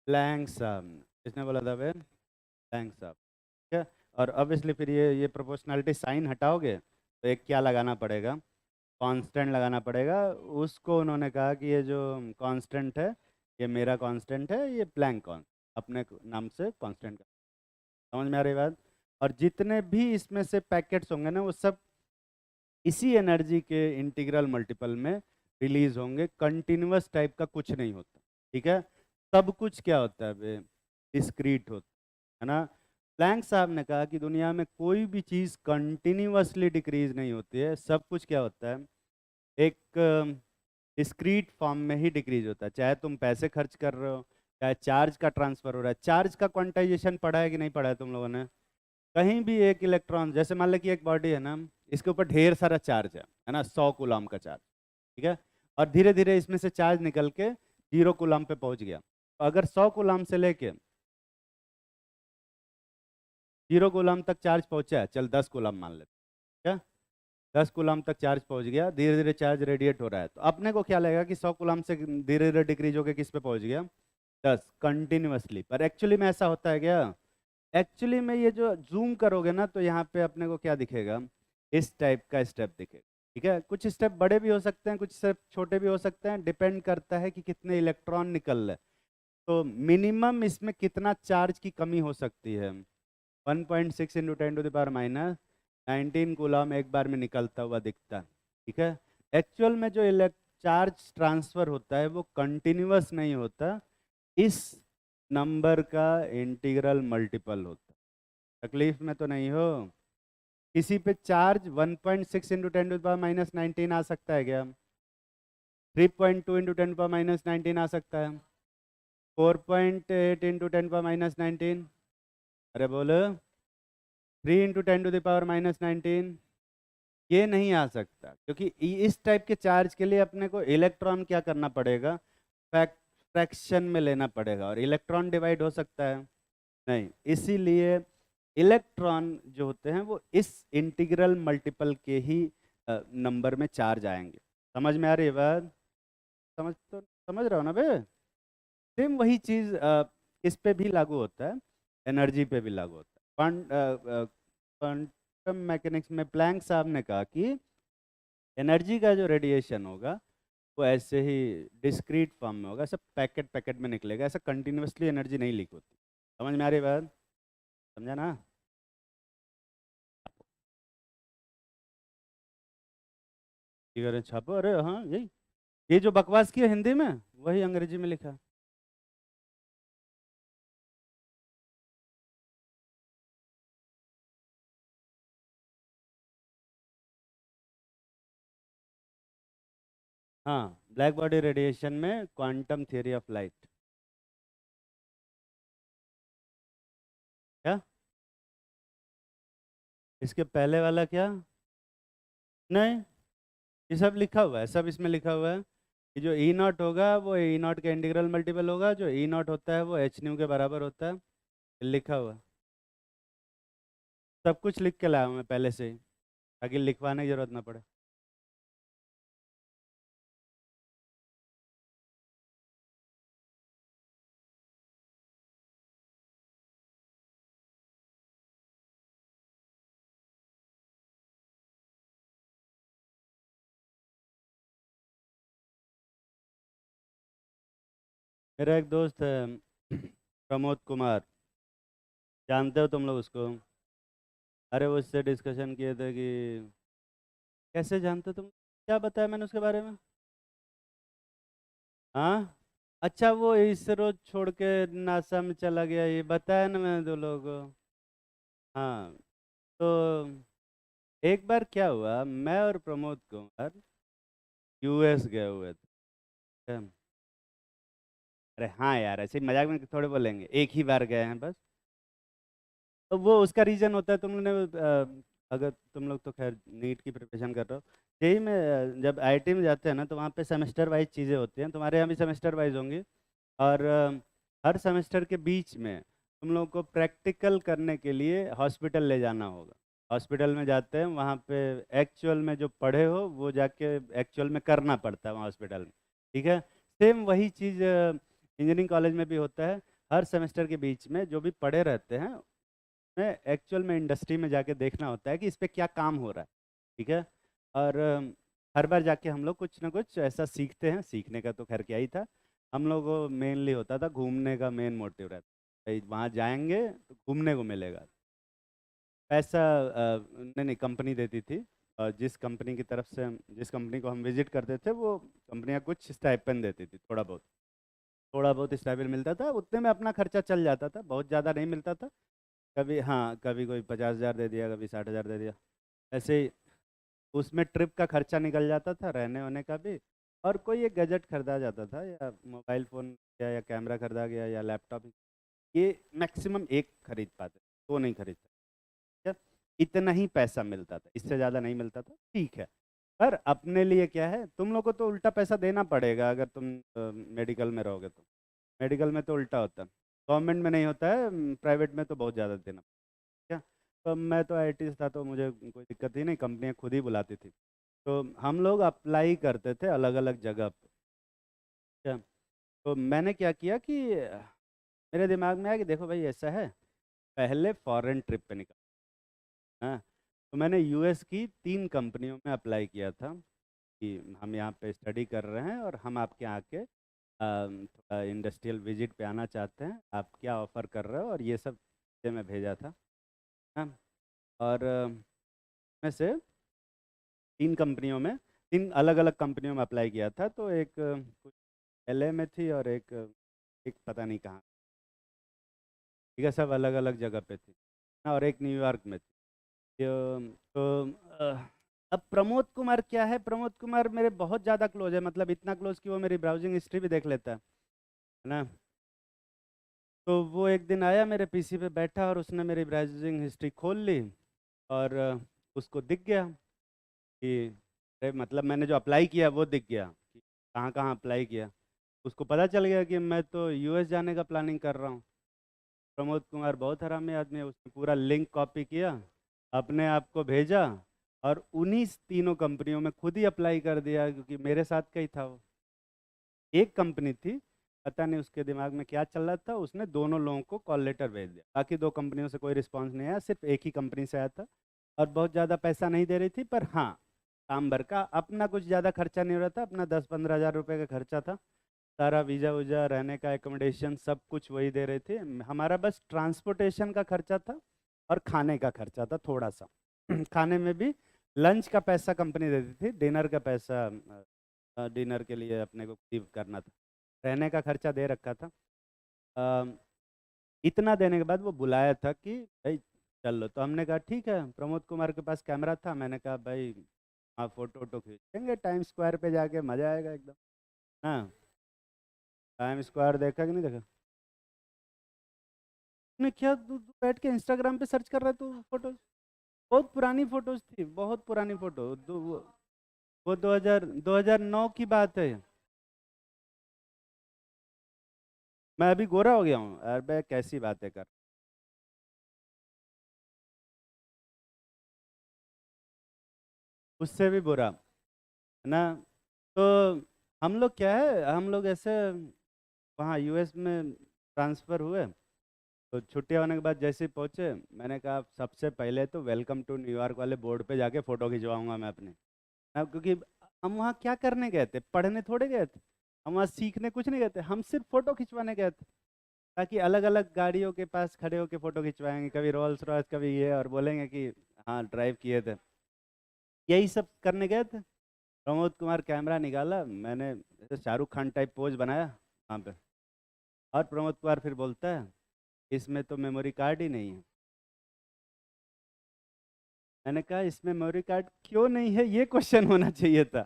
प्लैंक साहब ने। किसने बोला था भाई? प्लैंक साहब। ठीक है, और ऑब्वियसली फिर ये प्रोपोर्शनलिटी साइन हटाओगे तो एक क्या लगाना पड़ेगा? कांस्टेंट लगाना पड़ेगा। उसको उन्होंने कहा कि ये जो कांस्टेंट है ये मेरा कांस्टेंट है, ये प्लैंक कॉन्स्टेंट अपने नाम से कांस्टेंट का। समझ में आ रही बात? और जितने भी इसमें से पैकेट्स होंगे ना वो सब इसी एनर्जी के इंटीग्रल मल्टीपल में रिलीज होंगे। कंटिन्यूअस टाइप का कुछ नहीं होता। ठीक है, सब कुछ क्या होता है बे? डिस्क्रीट होता है ना। प्लैंक साहब ने कहा कि दुनिया में कोई भी चीज़ कंटिन्यूअसली डिक्रीज नहीं होती है। सब कुछ क्या होता है? एक डिस्क्रीट फॉर्म में ही डिक्रीज होता है। चाहे तुम पैसे खर्च कर रहे हो, चाहे चार्ज का ट्रांसफर हो रहा है। चार्ज का क्वांटाइजेशन पढ़ा है कि नहीं पढ़ा है तुम लोगों ने? कहीं भी एक इलेक्ट्रॉन, जैसे मान लो कि एक बॉडी है ना, इसके ऊपर ढेर सारा चार्ज है ना, 100 कूलम का चार्ज। ठीक है, और धीरे धीरे इसमें से चार्ज निकल के 0 कूलम पे पहुंच गया। तो अगर 100 कूलम से लेके 0 कूलम तक चार्ज पहुंचा है, चल 10 कूलम मान लेते। क्या? 10 कूलम तक चार्ज पहुंच गया, धीरे धीरे चार्ज रेडिएट हो रहा है। तो अपने को क्या लगेगा कि 100 कूलम से धीरे धीरे डिक्रीज होकर किस पे पहुंच गया? 10 कंटिन्यूअसली। पर एक्चुअली में ऐसा होता है क्या? एक्चुअली में ये जो जूम करोगे ना तो यहाँ पे अपने को क्या दिखेगा? इस टाइप का स्टेप दिखेगा। ठीक है, कुछ स्टेप बड़े भी हो सकते हैं, कुछ स्टेप छोटे भी हो सकते हैं, डिपेंड करता है कि कितने इलेक्ट्रॉन निकल रहे हैं। तो मिनिमम इसमें कितना चार्ज की कमी हो सकती है? 1.6 इंटू 10⁻⁹ कूलम एक बार में निकलता हुआ दिखता है। ठीक है, एक्चुअल में जो चार्ज ट्रांसफर होता है वो कंटिन्यूअस नहीं होता, इस नंबर का इंटीग्रल मल्टीपल होता है। तकलीफ में तो नहीं हो? किसी पे चार्ज 1.6 इंटू 10⁻⁹ आ सकता है क्या? 3.2 इंटू 10⁻⁹ आ सकता है? 4.8 इंटू 10⁻⁹? अरे बोलो। 3 इंटू 10⁻⁻⁹? ये नहीं आ सकता, क्योंकि इस टाइप के चार्ज के लिए अपने को इलेक्ट्रॉन क्या करना पड़ेगा? फ्रैक्शन में लेना पड़ेगा, और इलेक्ट्रॉन डिवाइड हो सकता है? नहीं। इसीलिए इलेक्ट्रॉन जो होते हैं वो इस इंटीग्रल मल्टीपल के ही नंबर में चार्ज आएंगे। समझ में आ रही है बात? समझ रहे हो ना बे? सेम वही चीज इस पे भी लागू होता है, एनर्जी पे भी लागू होता है। क्वांटम मैकेनिक्स में प्लैंक साहब ने कहा कि एनर्जी का जो रेडिएशन होगा वो ऐसे ही डिस्क्रीट फॉर्म में होगा, ऐसा पैकेट पैकेट में निकलेगा, ऐसा कंटिन्यूअसली एनर्जी नहीं लीक होती। समझ में आ रही बात? समझा ना? ठीक है, छापो। अरे हाँ, यही ये जो बकवास की है हिंदी में वही अंग्रेजी में लिखा है। हाँ, ब्लैक बॉडी रेडिएशन में क्वांटम थियरी ऑफ लाइट। क्या? इसके पहले वाला क्या? नहीं, ये सब लिखा हुआ है, सब इसमें लिखा हुआ है कि जो ई नॉट होगा वो ई नॉट का इंटीग्रल मल्टीपल होगा, जो ई नॉट होता है वो एच न्यू के बराबर होता है। लिखा हुआ है। सब कुछ लिख के लाया हूँ मैं पहले से ही, ताकि लिखवाने की जरूरत ना पड़े। मेरा एक दोस्त है प्रमोद कुमार, जानते हो तुम लोग उसको? अरे वो उससे डिस्कशन किए थे कि कैसे जानते हो तुम? क्या बताया मैंने उसके बारे में? हाँ, अच्छा वो इसरो छोड़ के नासा में चला गया, ये बताया ना मैंने दो लोगों को। हाँ, तो एक बार क्या हुआ, मैं और प्रमोद कुमार यूएस गए हुए थे। अरे हाँ यार, ऐसे ही मजाक में थोड़े बोलेंगे, एक ही बार गए हैं बस। तो वो उसका रीज़न होता है, तुम लोग ने अगर तुम लोग तो खैर नीट की प्रिपरेशन कर रहे हो, यही में जब आईआईटी में जाते हैं ना, तो वहाँ पे सेमेस्टर वाइज चीज़ें होती हैं, तुम्हारे यहाँ भी सेमेस्टर वाइज होंगी। और हर सेमेस्टर के बीच में तुम लोगों को प्रैक्टिकल करने के लिए हॉस्पिटल ले जाना होगा। हॉस्पिटल में जाते हैं, वहाँ पे एक्चुअल में जो पढ़े हो वो जाके एक्चुअल में करना पड़ता है वहाँ हॉस्पिटल में। ठीक है। सेम वही चीज़ इंजीनियरिंग कॉलेज में भी होता है। हर सेमेस्टर के बीच में जो भी पढ़े रहते हैं, में एक्चुअल में इंडस्ट्री में जाके देखना होता है कि इस पे क्या काम हो रहा है। ठीक है। और हर बार जाके हम लोग कुछ ना कुछ ऐसा सीखते हैं। सीखने का तो खैर क्या ही था, हम लोग को मेनली होता था घूमने का, मेन मोटिव रहता भाई वहाँ जाएंगे तो घूमने को मिलेगा। पैसा नहीं नहीं, कंपनी देती थी। और जिस कंपनी की तरफ से जिस कंपनी को हम विजिट करते थे, वो कंपनियाँ कुछ स्टाइपेंड देती थी, थोड़ा बहुत स्टाइपेंड मिलता था, उतने में अपना खर्चा चल जाता था, बहुत ज़्यादा नहीं मिलता था। कभी हाँ, कभी कोई 50,000 दे दिया, कभी 60,000 दे दिया, ऐसे ही उसमें ट्रिप का खर्चा निकल जाता था, रहने वहने का भी। और कोई एक गैजेट खरीदा जाता था, या मोबाइल फ़ोन या कैमरा खरीदा गया या लैपटॉप, ये मैक्सिमम एक खरीद पाते, तो नहीं खरीद सकते। इतना ही पैसा मिलता था, इससे ज़्यादा नहीं मिलता था, ठीक है। पर अपने लिए क्या है, तुम लोग को तो उल्टा पैसा देना पड़ेगा अगर तुम मेडिकल में रहोगे तो। मेडिकल में तो उल्टा होता है, गवर्नमेंट में नहीं होता है, प्राइवेट में तो बहुत ज़्यादा देना। क्या, तो मैं तो आईआईटी से था, तो मुझे कोई दिक्कत ही नहीं, कंपनियां खुद ही बुलाती थी। तो हम लोग अप्लाई करते थे अलग अलग जगह पे। क्या, तो मैंने क्या किया कि मेरे दिमाग में आया कि देखो भाई ऐसा है, पहले फॉरेन ट्रिप पे निकल। हाँ, तो मैंने यूएस की 3 कंपनियों में अप्लाई किया था कि हम यहाँ पे स्टडी कर रहे हैं और हम आपके यहाँ के थोड़ा इंडस्ट्रियल विजिट पे आना चाहते हैं, आप क्या ऑफ़र कर रहे हो, और ये सब चीज़ें मैं भेजा था। हाँ। और में से 3 कंपनियों में, 3 अलग अलग कंपनियों में अप्लाई किया था। तो एक कुछ एलए में थी, और एक पता नहीं कहाँ। ठीक है, सब अलग अलग जगह पे थी। हाँ, और एक न्यूयॉर्क में थी। तो अब प्रमोद कुमार क्या है, प्रमोद कुमार मेरे बहुत ज़्यादा क्लोज है, मतलब इतना क्लोज कि वो मेरी ब्राउजिंग हिस्ट्री भी देख लेता है ना। तो वो एक दिन आया मेरे पीसी पे बैठा, और उसने मेरी ब्राउजिंग हिस्ट्री खोल ली। और उसको दिख गया कि अरे मतलब मैंने जो अप्लाई किया वो दिख गया कि कहाँ कहाँ अप्लाई किया। उसको पता चल गया कि मैं तो यूएस जाने का प्लानिंग कर रहा हूँ। प्रमोद कुमार बहुत हरामी आदमी है, उसने पूरा लिंक कॉपी किया, अपने आप को भेजा, और उन्हीं 3 कंपनियों में खुद ही अप्लाई कर दिया, क्योंकि मेरे साथ का ही था वो। एक कंपनी थी, पता नहीं उसके दिमाग में क्या चल रहा था, उसने दोनों लोगों को कॉल लेटर भेज दिया, बाकी 2 कंपनियों से कोई रिस्पांस नहीं आया, सिर्फ एक ही कंपनी से आया था। और बहुत ज़्यादा पैसा नहीं दे रही थी, पर हाँ, काम भर का, अपना कुछ ज़्यादा खर्चा नहीं हो रहा था, अपना 10-15 हज़ार रुपये का खर्चा था। सारा वीज़ा वूजा, रहने का एकोमोडेशन, सब कुछ वही दे रहे थे। हमारा बस ट्रांसपोर्टेशन का खर्चा था, और खाने का खर्चा था थोड़ा सा। खाने में भी लंच का पैसा कंपनी देती थी, डिनर का पैसा डिनर के लिए अपने को गिव करना था। रहने का खर्चा दे रखा था। अ, इतना देने के बाद वो बुलाया था कि भाई चलो, तो हमने कहा ठीक है। प्रमोद कुमार के पास कैमरा था, मैंने कहा भाई हाँ, फोटो वोटो खींचेंगे टाइम स्क्वायर पे जाके, मज़ा आएगा एकदम। हाँ, टाइम स्क्वायर देखा कि नहीं देखा? मैं क्या, तू बैठ के इंस्टाग्राम पे सर्च कर रहा है तू फोटोज? बहुत पुरानी फोटोज थी, बहुत पुरानी फोटो, वो 2009 की बात है। मैं अभी गोरा हो गया हूँ, अरे कैसी बातें कर। उससे भी बुरा है ना। तो हम लोग क्या है, हम लोग ऐसे वहाँ यूएस में ट्रांसफ़र हुए। तो छुट्टियाँ होने के बाद जैसे ही पहुँचे, मैंने कहा सबसे पहले तो वेलकम टू न्यूयॉर्क वाले बोर्ड पे जाके फ़ोटो खिंचवाऊंगा मैं अपने। अब क्योंकि हम वहाँ क्या करने गए थे, पढ़ने थोड़े गए थे, हम वहाँ सीखने कुछ नहीं गए थे, हम सिर्फ फ़ोटो खिंचवाने गए थे। ताकि अलग अलग गाड़ियों के पास खड़े होकर फ़ोटो खिंचवाएंगे, कभी रोल्स रॉयस, कभी ये, और बोलेंगे कि हाँ ड्राइव किए थे। यही सब करने गए थे। प्रमोद कुमार कैमरा निकाला, मैंने जैसे शाहरुख खान टाइप पोज बनाया वहाँ पे। और प्रमोद कुमार फिर बोलता है इसमें तो मेमोरी कार्ड ही नहीं है। मैंने कहा इसमें मेमोरी कार्ड क्यों नहीं है, ये क्वेश्चन होना चाहिए था।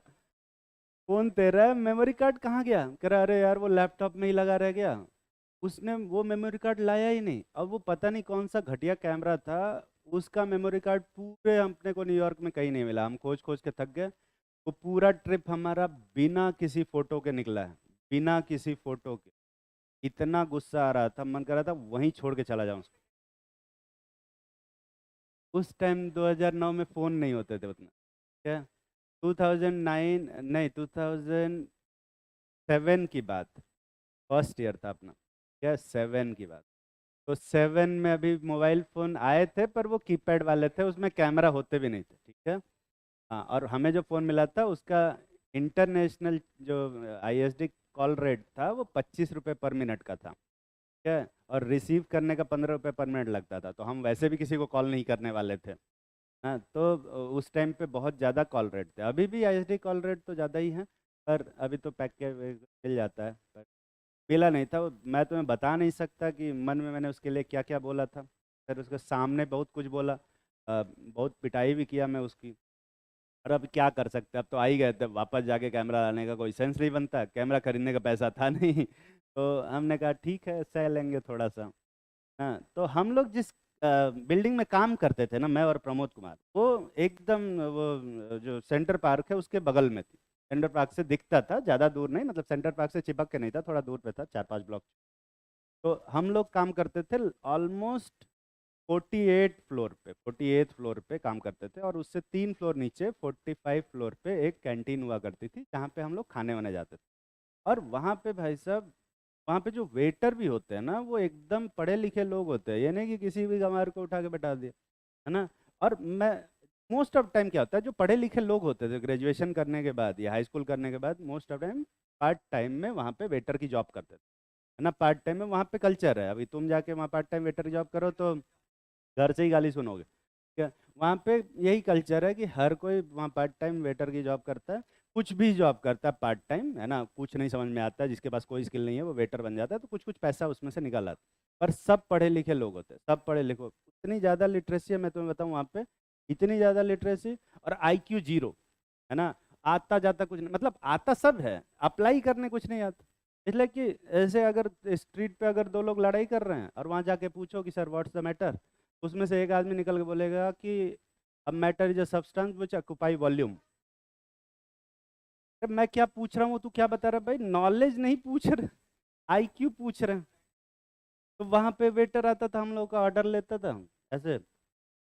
फोन तेरा है, मेमोरी कार्ड कहाँ गया? कह रहा अरे यार वो लैपटॉप में ही लगा रह गया। उसने वो मेमोरी कार्ड लाया ही नहीं। अब वो पता नहीं कौन सा घटिया कैमरा था, उसका मेमोरी कार्ड पूरे अपने को न्यूयॉर्क में कहीं नहीं मिला। हम खोज खोज के थक गए। वो पूरा ट्रिप हमारा बिना किसी फोटो के निकला है, बिना किसी फोटो के। इतना गुस्सा आ रहा था, मन कर रहा था वहीं छोड़ के चला जाऊं उसको। उस टाइम 2009 में फ़ोन नहीं होते थे उतना। क्या? 2009 नहीं, 2007 की बात, फर्स्ट ईयर था अपना। क्या 7 की बात? तो 7 में अभी मोबाइल फ़ोन आए थे, पर वो कीपैड वाले थे, उसमें कैमरा होते भी नहीं थे, ठीक है। हाँ, और हमें जो फ़ोन मिला था उसका इंटरनेशनल जो आईएसडी कॉल रेट था वो 25 रुपये पर मिनट का था। ठीक है, और रिसीव करने का 15 रुपये पर मिनट लगता था, तो हम वैसे भी किसी को कॉल नहीं करने वाले थे। हाँ, तो उस टाइम पे बहुत ज़्यादा कॉल रेट थे। अभी भी आईएसडी कॉल रेट तो ज़्यादा ही है, पर अभी तो पैक के मिल जाता है। पर मिला नहीं था वो, मैं तुम्हें बता नहीं सकता कि मन में मैंने उसके लिए क्या क्या बोला था। फिर उसके सामने बहुत कुछ बोला, बहुत पिटाई भी किया मैं उसकी। और अब क्या कर सकते हैं, अब तो आ ही गए थे, वापस जाके कैमरा लाने का कोई सेंस नहीं बनता, कैमरा खरीदने का पैसा था नहीं। तो हमने कहा ठीक है सह लेंगे थोड़ा सा। हाँ, तो हम लोग जिस बिल्डिंग में काम करते थे ना, मैं और प्रमोद कुमार, वो एकदम वो जो सेंटर पार्क है उसके बगल में थी। सेंटर पार्क से दिखता था, ज़्यादा दूर नहीं, मतलब सेंटर पार्क से चिपक के नहीं था, थोड़ा दूर पे था, 4-5 ब्लॉक। तो हम लोग काम करते थे ऑलमोस्ट 48 फ्लोर पे काम करते थे, और उससे 3 फ्लोर नीचे 45 फ्लोर पे एक कैंटीन हुआ करती थी जहाँ पे हम लोग खाने वाने जाते थे। और वहाँ पे भाई साहब, वहाँ पे जो वेटर भी होते हैं ना, वो एकदम पढ़े लिखे लोग होते हैं, ये नहीं कि किसी भी गंवार को उठा के बैठा दिया, है ना। और मैं मोस्ट ऑफ टाइम क्या होता है, जो पढ़े लिखे लोग होते थे ग्रेजुएशन करने के बाद या हाई स्कूल करने के बाद, most of time part time में वहाँ पे वेटर की जॉब करते थे, है ना। पार्ट टाइम में वहाँ पे कल्चर है, अभी तुम जाके वहाँ पार्ट टाइम वेटर की जॉब करो तो घर से ही गाली सुनोगे। क्या? वहाँ पे यही कल्चर है कि हर कोई वहाँ पार्ट टाइम वेटर की जॉब करता है, कुछ भी जॉब करता है पार्ट टाइम, है ना। कुछ नहीं समझ में आता है, जिसके पास कोई स्किल नहीं है वो वेटर बन जाता है, तो कुछ कुछ पैसा उसमें से निकल आता है। पर सब पढ़े लिखे लोग होते हैं, सब पढ़े लिखे। इतनी ज़्यादा लिटरेसी है, मैं तुम्हें बताऊँ वहाँ पे, इतनी ज़्यादा लिटरेसी, और आईक्यू जीरो, है ना। आता जाता कुछ नहीं, मतलब आता सब है, अप्लाई करने कुछ नहीं आता। इसलिए कि ऐसे अगर स्ट्रीट पे अगर दो लोग लड़ाई कर रहे हैं और वहाँ जाके पूछो कि सर व्हाट्स द मैटर, उसमें से एक आदमी निकल के बोलेगा कि अब matter is a substance which occupy volume. मैं क्या पूछ रहा हूँ, तू क्या बता रहा है? भाई नॉलेज नहीं पूछ रहे, आईक्यू पूछ रहे हैं। तो वहाँ पे वेटर आता था, हम लोग का ऑर्डर लेता था ऐसे।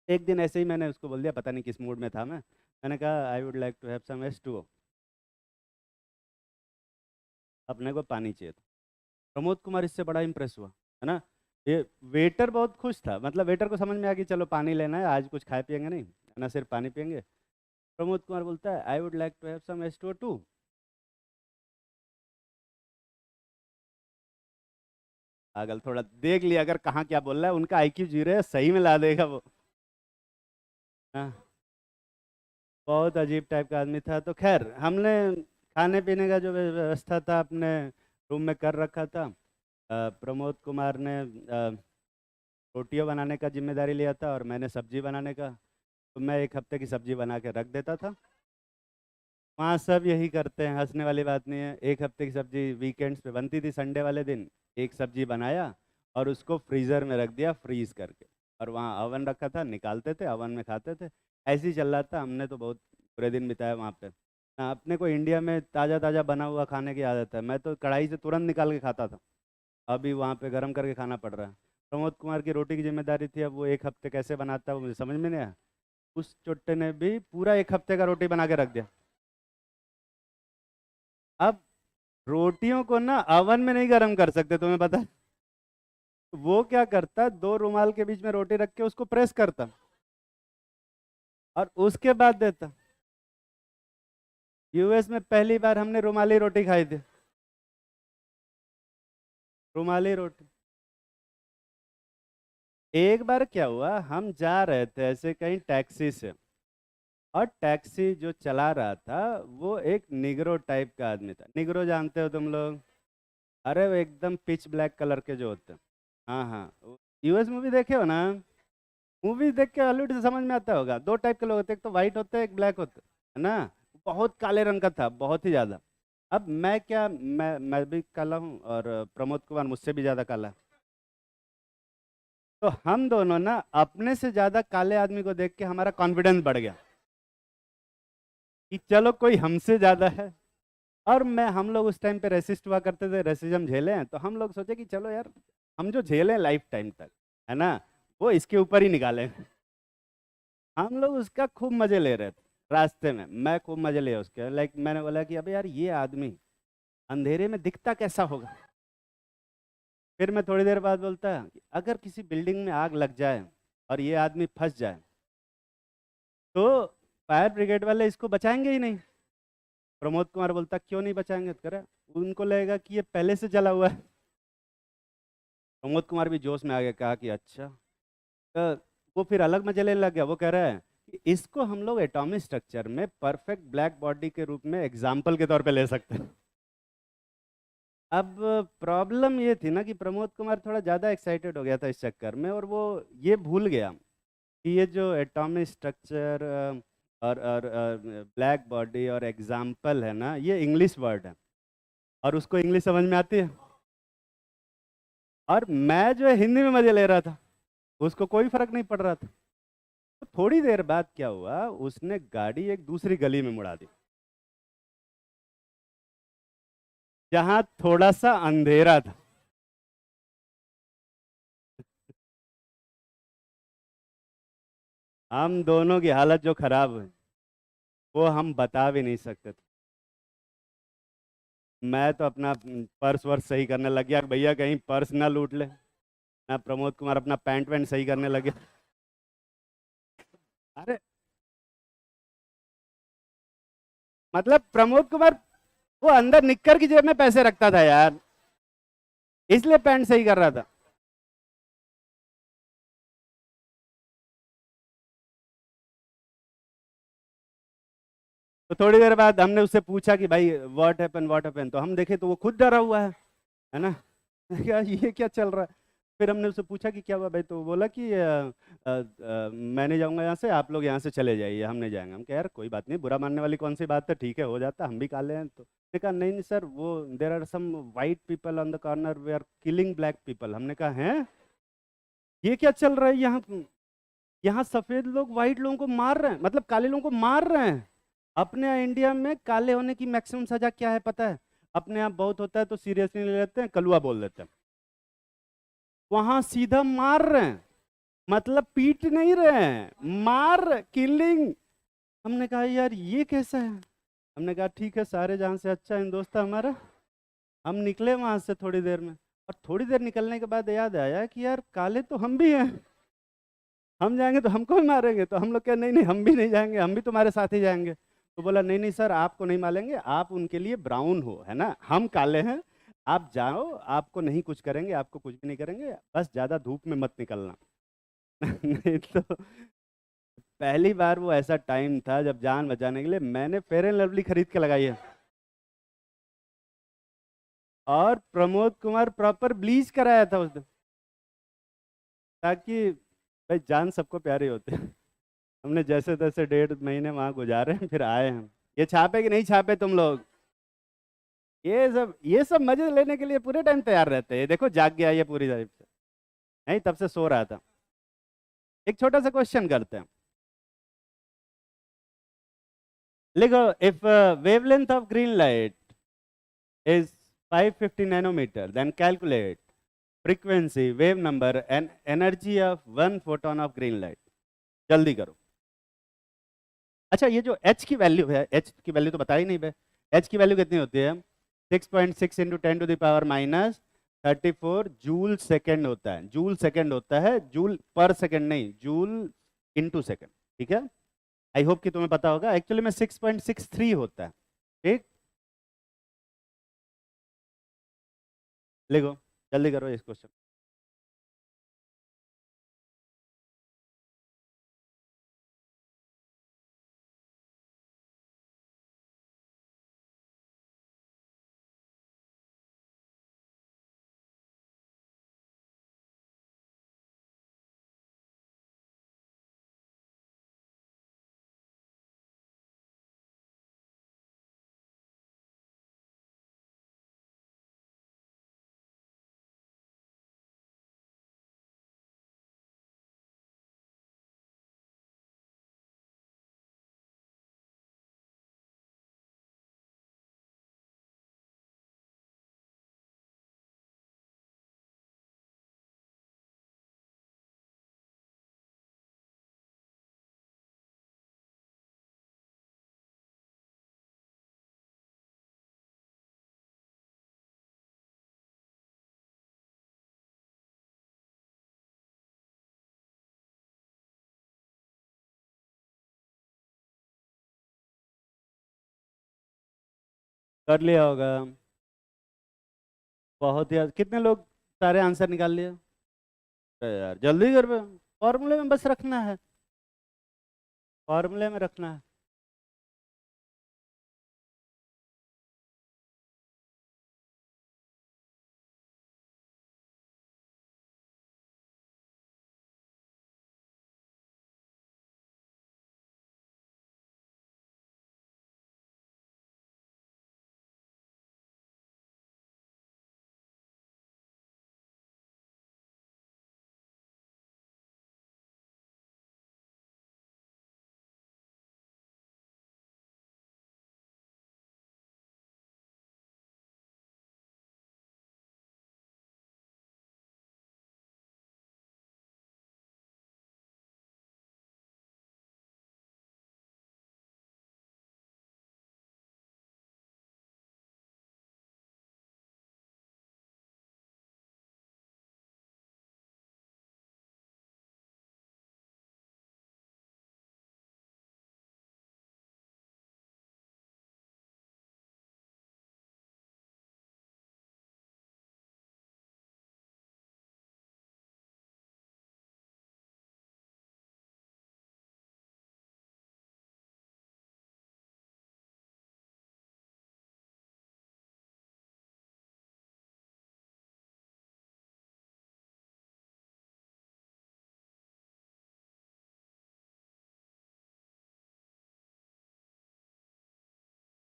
एक दिन ऐसे ही मैंने उसको बोल दिया, पता नहीं किस मूड में था मैं, मैंने कहा I would like to have some H2O, अपने को पानी चाहिए था। प्रमोद कुमार इससे बड़ा इंप्रेस हुआ, है ना। ये वेटर बहुत खुश था, मतलब वेटर को समझ में आ गया चलो पानी लेना है, आज कुछ खाए पियेंगे नहीं, है ना, सिर्फ पानी पियेंगे। प्रमोद कुमार बोलता है I would like to have some H2O too. पागल, थोड़ा देख लिया अगर कहाँ क्या बोल रहा है, उनका आईक्यू जीरो है, सही में ला देगा वो। हाँ, बहुत अजीब टाइप का आदमी था। तो खैर हमने खाने पीने का जो व्यवस्था था अपने रूम में कर रखा था। प्रमोद कुमार ने रोटियां बनाने का जिम्मेदारी लिया था और मैंने सब्जी बनाने का। तो मैं एक हफ्ते की सब्जी बना के रख देता था। वहाँ सब यही करते हैं, हंसने वाली बात नहीं है। एक हफ्ते की सब्जी वीकेंड्स पे बनती थी, संडे वाले दिन एक सब्जी बनाया और उसको फ्रीज़र में रख दिया, फ्रीज करके। और वहाँ अवन रखा था, निकालते थे अवन में खाते थे। ऐसे ही चल रहा था, हमने तो बहुत बुरे दिन बिताए वहाँ पे। हाँ, अपने को इंडिया में ताज़ा ताज़ा बना हुआ खाने की आदत है, मैं तो कढ़ाई से तुरंत निकाल के खाता था। अभी वहाँ पे गर्म करके खाना पड़ रहा है। प्रमोद कुमार की रोटी की जिम्मेदारी थी, अब वो एक हफ्ते कैसे बनाता है वो मुझे समझ में नहीं आया। उस चुट्टे ने भी पूरा एक हफ्ते का रोटी बना के रख दिया। अब रोटियों को ना अवन में नहीं गर्म कर सकते, तुम्हें पता है। वो क्या करता, दो रुमाल के बीच में रोटी रख के उसको प्रेस करता और उसके बाद देता। यूएस में पहली बार हमने रुमाली रोटी खाई थी, रुमाली रोटी। एक बार क्या हुआ, हम जा रहे थे ऐसे कहीं टैक्सी से, और टैक्सी जो चला रहा था वो एक निग्रो टाइप का आदमी था। निग्रो जानते हो तुम लोग? अरे वो एकदम पिच ब्लैक कलर के जो होते हैं। हाँ हाँ, यूएस मूवी देखे हो ना। मूवी देख के हॉलीवुड से समझ में आता होगा, दो टाइप के लोग होते हैं, एक तो वाइट होते हैं, एक ब्लैक होते हैं, है ना। बहुत काले रंग का था, बहुत ही ज्यादा। अब मैं क्या, मैं भी काला हूँ और प्रमोद कुमार मुझसे भी ज्यादा काला है। तो हम दोनों ना अपने से ज्यादा काले आदमी को देख के हमारा कॉन्फिडेंस बढ़ गया कि चलो कोई हमसे ज्यादा है। और मैं, हम लोग उस टाइम पे रेसिस्ट हुआ करते थे, रेसिज्म झेले हैं, तो हम लोग सोचे कि चलो यार, हम जो झेले लाइफ टाइम तक, है ना, वो इसके ऊपर ही निकाले। हम लोग उसका खूब मजे ले रहे थे रास्ते में, मैं खूब मजे लिया उसके। लाइक मैंने बोला कि अबे यार, ये आदमी अंधेरे में दिखता कैसा होगा। फिर मैं थोड़ी देर बाद बोलता कि अगर किसी बिल्डिंग में आग लग जाए और ये आदमी फंस जाए, तो फायर ब्रिगेड वाले इसको बचाएंगे ही नहीं। प्रमोद कुमार बोलता क्यों नहीं बचाएंगे, तो कह रहा उनको लगेगा कि ये पहले से जला हुआ है। प्रमोद कुमार भी जोश में आ गया, कहा कि अच्छा। तो वो फिर अलग मजे लेने लग गया, वो कह रहा है कि इसको हम लोग एटॉमिक स्ट्रक्चर में परफेक्ट ब्लैक बॉडी के रूप में एग्जाम्पल के तौर पे ले सकते हैं। अब प्रॉब्लम ये थी ना कि प्रमोद कुमार थोड़ा ज़्यादा एक्साइटेड हो गया था इस चक्कर में, और वो ये भूल गया कि ये जो एटॉमिक स्ट्रक्चर और ब्लैक बॉडी और एग्जाम्पल है ना, ये इंग्लिश वर्ड है, और उसको इंग्लिश समझ में आती है। और मैं जो है हिंदी में मजे ले रहा था, उसको कोई फर्क नहीं पड़ रहा था। तो थोड़ी देर बाद क्या हुआ, उसने गाड़ी एक दूसरी गली में मुड़ा दी, जहां थोड़ा सा अंधेरा था। हम दोनों की हालत जो खराब हुई, वो हम बता भी नहीं सकते थे। मैं तो अपना पर्स वर्स सही करने लग गया, भैया कहीं पर्स ना लूट ले ना। प्रमोद कुमार अपना पैंट वैंट सही करने लगे। अरे मतलब प्रमोद कुमार वो अंदर निक्कर की जेब में पैसे रखता था यार, इसलिए पैंट सही कर रहा था। तो थोड़ी देर बाद हमने उससे पूछा कि भाई व्हाट हैपन, तो हम देखे तो वो खुद डरा हुआ है ना। क्या ये क्या चल रहा है। फिर हमने उससे पूछा कि क्या हुआ भाई, तो वो बोला कि मैं नहीं जाऊंगा यहाँ से, आप लोग यहाँ से चले जाइए, हम नहीं जाएंगे। हम कह यार कोई बात नहीं, बुरा मानने वाली कौन सी बात है, ठीक है हो जाता, हम भी काले हैं। तो उसने कहा नहीं नहीं सर, वो there are some white people on the corner they are killing black people. हमने कहा हैं, ये क्या चल रहा है यहाँ, यहाँ सफेद लोग व्हाइट लोगों को मार रहे हैं, मतलब काले लोगों को मार रहे हैं। अपने यहाँ इंडिया में काले होने की मैक्सिमम सजा क्या है पता है? अपने यहाँ बहुत होता है तो सीरियसली ले लेते हैं, कलुआ बोल देते हैं। वहां सीधा मार रहे हैं, मतलब पीट नहीं रहे हैं, मार, किलिंग। हमने कहा यार ये कैसा है। हमने कहा ठीक है, सारे जहां से अच्छा हिंदुस्तान हमारा। हम निकले वहां से थोड़ी देर में, और थोड़ी देर निकलने के बाद याद आया कि यार काले तो हम भी हैं, हम जाएंगे तो हमको भी मारेंगे। तो हम लोग क्या, नहीं नहीं हम भी नहीं जाएंगे, हम भी तुम्हारे साथ ही जाएंगे। तो बोला नहीं नहीं सर, आपको नहीं मारेंगे, आप उनके लिए ब्राउन हो, है ना, हम काले हैं। आप जाओ, आपको नहीं कुछ करेंगे, आपको कुछ भी नहीं करेंगे, बस ज़्यादा धूप में मत निकलना। नहीं तो पहली बार वो ऐसा टाइम था जब जान बचाने के लिए मैंने फेयर एंड लवली खरीद के लगाई है, और प्रमोद कुमार प्रॉपर ब्लीच कराया था उस दिन, ताकि भाई जान सबको प्यारे होते हैं। हमने जैसे तैसे 1.5 महीने वहां गुजारे, फिर आए हम। ये छापे कि नहीं छापे तुम लोग, ये सब मजे लेने के लिए पूरे टाइम तैयार रहते हैं। ये देखो जाग गया ये पूरी तरह से, नहीं तब से सो रहा था। एक छोटा सा क्वेश्चन करते हैं, लिखो। If wavelength of green light is 550 nanometer, then calculate frequency, wave number and energy of one photon of green light. जल्दी करो। अच्छा, ये जो h की वैल्यू है, h की वैल्यू तो बता ही नहीं भाई। h की वैल्यू कितनी होती है? 6.6 इंटू 10⁻⁻34 जूल सेकेंड होता है। जूल सेकेंड होता है, जूल पर सेकेंड नहीं, जूल इंटू सेकेंड। ठीक है, आई होप कि तुम्हें पता होगा, एक्चुअली में 6.63 होता है। ठीक, लिखो, जल्दी करो इस क्वेश्चन। कर लिया होगा। बहुत ही कितने लोग सारे आंसर निकाल लिए? अरे यार जल्दी कर, फॉर्मूले में बस रखना है, फॉर्मूले में रखना है।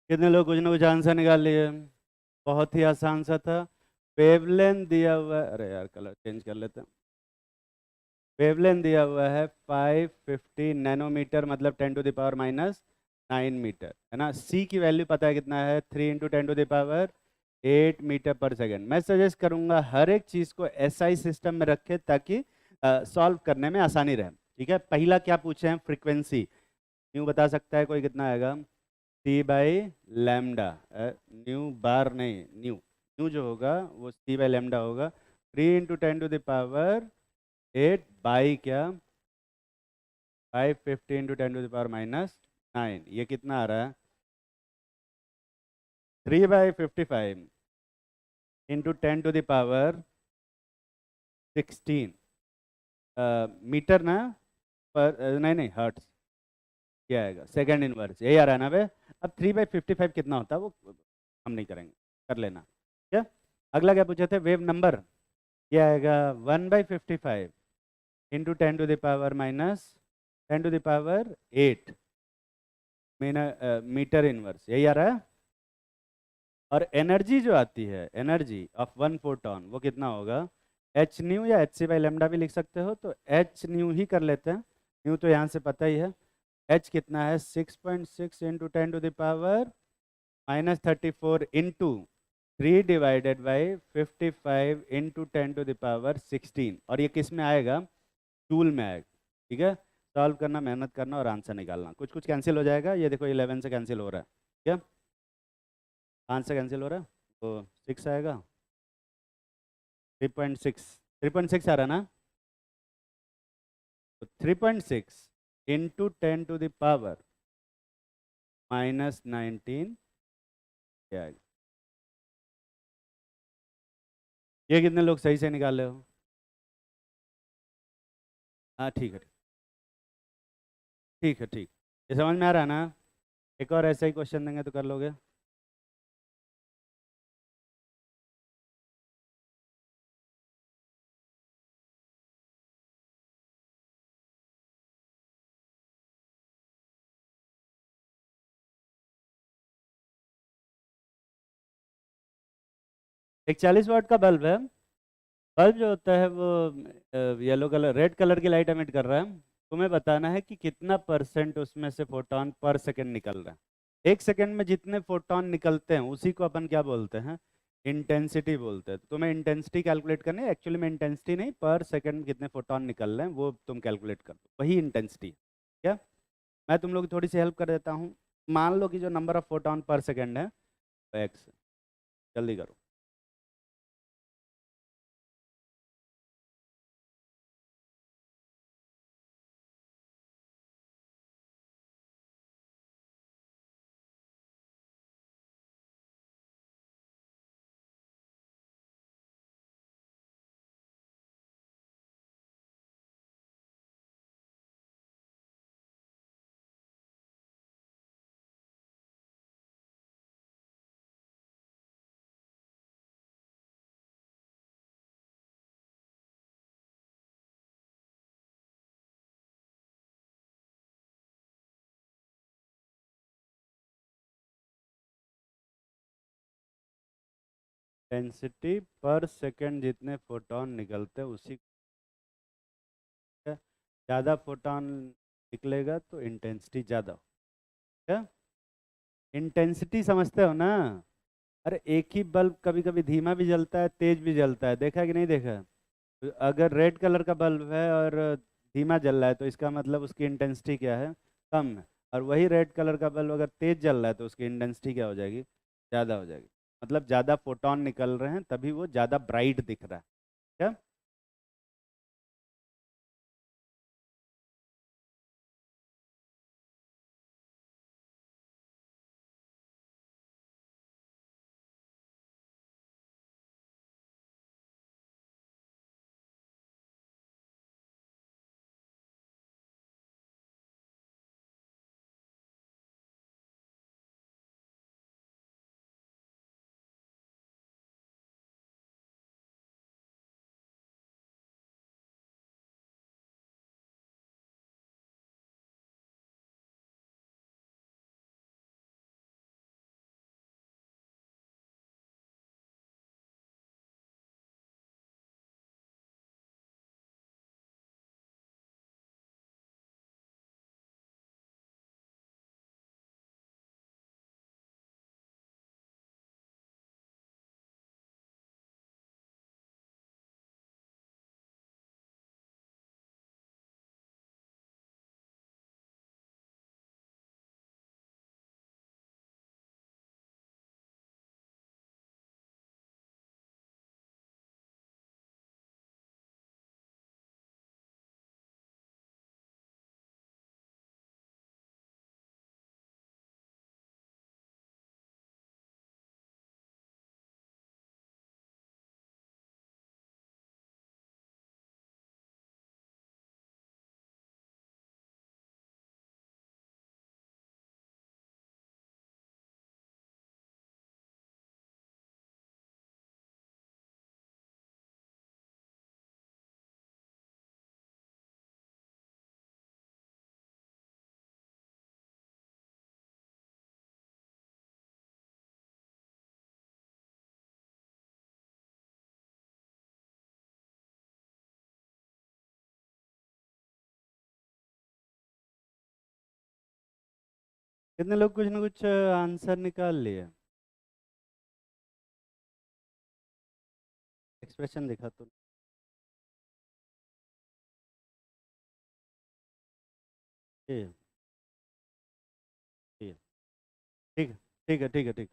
कितने लोग कुछ ना कुछ आंसर निकाल लिए? बहुत ही आसान सा था। वेवलेंथ दिया हुआ है, अरे यार कलर चेंज कर लेते हैं। वेवलेंथ दिया हुआ है 550 नैनोमीटर, मतलब 10⁻⁻9 मीटर, है ना। सी की वैल्यू पता है कितना है? 3 × 10⁸ मीटर पर सेकेंड। मैं सजेस्ट करूंगा हर एक चीज़ को एसआई सिस्टम में रखें ताकि सॉल्व करने में आसानी रहे। ठीक है, पहला क्या पूछे हैं? फ्रीक्वेंसी। न्यू बता सकता है कोई कितना आएगा? C/λ, न्यू बार नहीं, न्यू न्यू जो होगा वो C/λ होगा। 3 × 10⁸ बाई क्या? 550 × 10⁻⁹ ये कितना आ रहा है? 3/55 × 10⁻16 मीटर ना, पर नहीं नहीं हर्ट्स। क्या आएगा? सेकंड इनवर्स, यही आ रहा है ना बे। अब 3/55 कितना होता है वो हम नहीं करेंगे, कर लेना। क्या अगला क्या पूछे थे? Wave number. क्या आएगा? 1/55 इंटू 10⁻⁻8 मीटर इनवर्स, यही आ रहा है। और एनर्जी जो आती है, एनर्जी ऑफ वन फोटॉन, वो कितना होगा? एच न्यू या hc/λ भी लिख सकते हो, तो एच न्यू ही कर लेते हैं। न्यू तो यहाँ से पता ही है। एच कितना है? 6.6 इंटू 10⁻⁻34 इंटू 3/55 इंटू 10⁻16। और ये किस में आएगा? टूल में आएगा। ठीक है, सॉल्व करना, मेहनत करना और आंसर निकालना। कुछ कुछ कैंसिल हो जाएगा, ये देखो 11 से कैंसिल हो रहा है। क्या 5 से कैंसिल हो रहा है, तो 6 आएगा। 3.6, 3.6 आ रहा है ना, तो 3.6 इंटू 10⁻⁻19 क्या आएगा? ये कितने लोग सही से निकाले हो? हाँ ठीक है, ठीक है, ठीक। ये समझ में आ रहा है ना? एक और ऐसा ही क्वेश्चन देंगे तो कर लोगे? एक 40 वाट का बल्ब है। बल्ब जो होता है वो येलो कलर, रेड कलर की लाइट एमिट कर रहा है। तुम्हें बताना है कि कितना परसेंट उसमें से फोटॉन पर सेकंड निकल रहा है। एक सेकंड में जितने फोटॉन निकलते हैं उसी को अपन क्या बोलते हैं? इंटेंसिटी बोलते हैं। तो तुम्हें इंटेंसिटी कैलकुलेट करनी है। एक्चुअली में इंटेंसिटी नहीं, पर सेकंड कितने फोटॉन निकल रहे हैं वो तुम कैलकुलेट कर दो, वही इंटेंसिटी। क्या मैं तुम लोग की थोड़ी सी हेल्प कर देता हूँ। मान लो कि जो नंबर ऑफ फोटॉन पर सेकंड है वो एक्स। जल्दी करो। इंटेंसिटी पर सेकंड जितने फोटोन निकलते हैं उसी का, ज़्यादा फोटोन निकलेगा तो इंटेंसिटी ज़्यादा। क्या इंटेंसिटी समझते हो ना? अरे एक ही बल्ब कभी कभी धीमा भी जलता है, तेज भी जलता है, देखा है कि नहीं देखा है? तो अगर रेड कलर का बल्ब है और धीमा जल रहा है तो इसका मतलब उसकी इंटेंसिटी क्या है? कम है। और वही रेड कलर का बल्ब अगर तेज जल रहा है तो उसकी इंटेंसिटी क्या हो जाएगी? ज़्यादा हो जाएगी। मतलब ज़्यादा फोटोन निकल रहे हैं तभी वो ज़्यादा ब्राइट दिख रहा है। क्या? कितने लोग कुछ ना कुछ आंसर निकाल लिए? एक्सप्रेशन दिखा तो। ठीक ठीक ठीक है ठीक है ठीक है ठीक।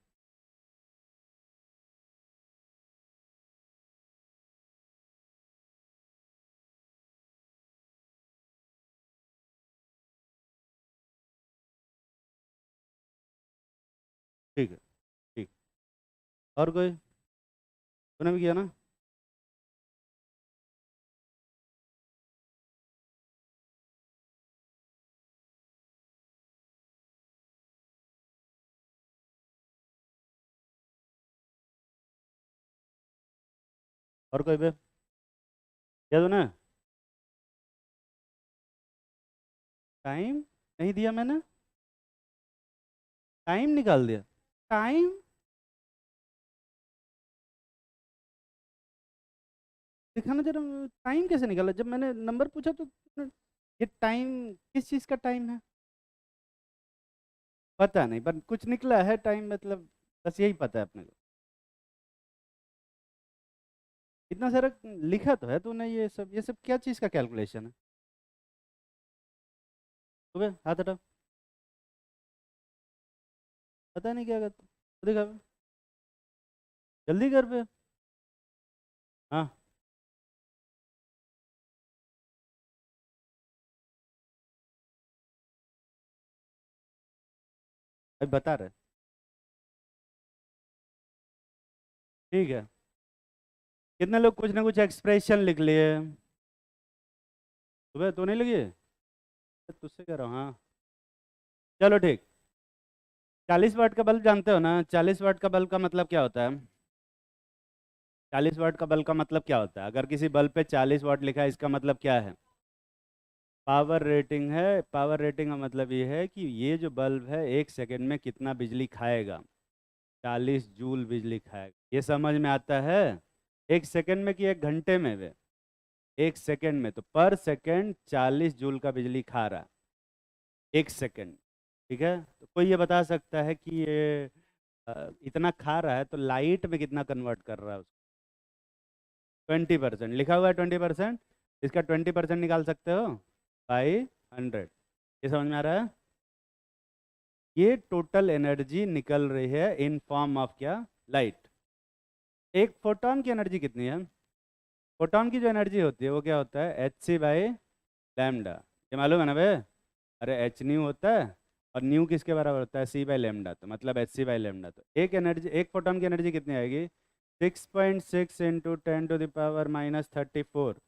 ठीक है ठीक। और कोई? तूने भी किया ना? और कोई भी किया तूने? टाइम नहीं दिया मैंने। टाइम निकाल दिया। टाइम दिखाना जरा। टाइम कैसे निकाला जब मैंने नंबर पूछा तो ये टाइम किस चीज़ का टाइम है? पता नहीं पर कुछ निकला है टाइम, मतलब बस यही पता है अपने को। इतना सारा लिखा तो है तूने, ये सब क्या चीज़ का कैलकुलेशन है? सुबह हाथ हटा। पता नहीं क्या करता। दिखा। जल्दी कर पे। हाँ। अभी बता रहे। ठीक है। कितने लोग कुछ ना कुछ एक्सप्रेशन लिख लिए? सुबह तो नहीं लगी? तुझसे कह रहा हूँ हाँ। चलो ठीक। 40 वाट का बल्ब जानते हो ना? 40 वाट का बल्ब का मतलब क्या होता है? 40 वाट का बल्ब का मतलब क्या होता है? अगर किसी बल्ब पे 40 वाट लिखा है इसका मतलब क्या है? पावर रेटिंग है। पावर रेटिंग का मतलब ये है कि ये जो बल्ब है 1 सेकंड में कितना बिजली खाएगा। 40 जूल बिजली खाएगा। ये समझ में आता है? 1 सेकंड में कि 1 घंटे में वे? 1 सेकंड में, तो पर सेकंड 40 जूल का बिजली खा रहा है 1 सेकंड। ठीक है, तो कोई ये बता सकता है कि ये इतना खा रहा है तो लाइट में कितना कन्वर्ट कर रहा है उसको? 20%, लिखा हुआ है 20%। इसका 20% निकाल सकते हो बाई 100। ये समझ में आ रहा है? ये टोटल एनर्जी निकल रही है इन फॉर्म ऑफ क्या? लाइट। एक फोटोन की एनर्जी कितनी है? फोटोन की जो एनर्जी होती है वो क्या होता है? H C by lambda. ये मालूम है ना बे? अरे एच न्यू होता है, और न्यू किसके बराबर होता है? सी बाई लेमडा, तो मतलब एच सी बाई लेमडा। तो एक एनर्जी, एक फोटोन की एनर्जी कितनी आएगी? 6.6 इंटू 10⁻−34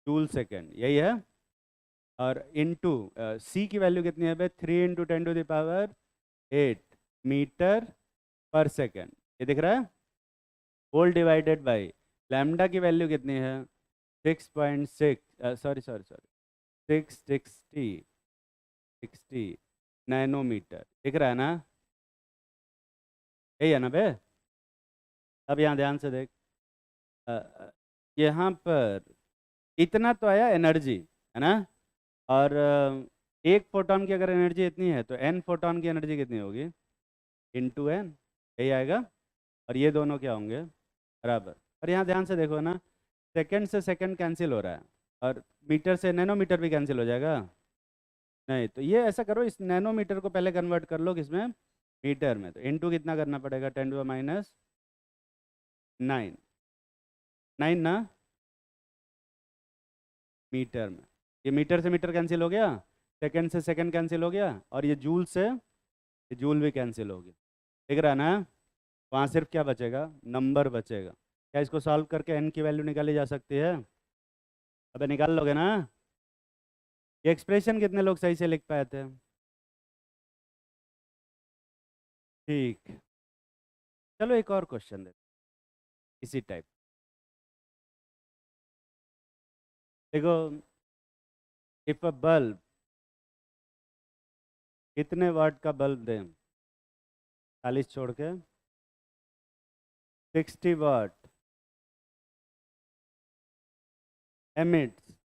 जूल सेकेंड, यही है। और इंटू सी की वैल्यू कितनी है भाई? 3 × 10⁸ मीटर पर सेकेंड। ये दिख रहा है? होल डिवाइडेड बाई लैम्डा की वैल्यू कितनी है? 6.6, सॉरी सॉरी सॉरी, 660 नैनोमीटर। दिख रहा है ना? यही है ना बे? अब यहाँ ध्यान से देख, यहाँ पर इतना तो आया एनर्जी, है ना? और एक फोटोन की अगर एनर्जी इतनी है तो एन फोटोन की एनर्जी कितनी होगी? इंटू एन, यही आएगा। और ये दोनों क्या होंगे? बराबर। और यहाँ ध्यान से देखो ना, सेकंड से सेकंड कैंसिल हो रहा है, और मीटर से नैनोमीटर भी कैंसिल हो जाएगा। नहीं, तो ये ऐसा करो, इस नैनोमीटर को पहले कन्वर्ट कर लो किसमें? मीटर में। तो इंटू कितना करना पड़ेगा? 10⁻⁹ 9 ना, मीटर में। ये मीटर से मीटर कैंसिल हो गया, सेकंड से सेकंड कैंसिल हो गया, और ये जूल से ये जूल भी कैंसिल हो गया। दिख रहा है ना? वहाँ सिर्फ क्या बचेगा? नंबर बचेगा। क्या इसको सॉल्व करके एन की वैल्यू निकाली जा सकती है? अबे निकाल लोगे ना? ये एक्सप्रेशन कितने लोग सही से लिख पाए थे? ठीक, चलो एक और क्वेश्चन दे इसी टाइप। देखो, इफ अ बल्ब, कितने वाट का बल्ब दें? 40 छोड़ के 60 वाट emits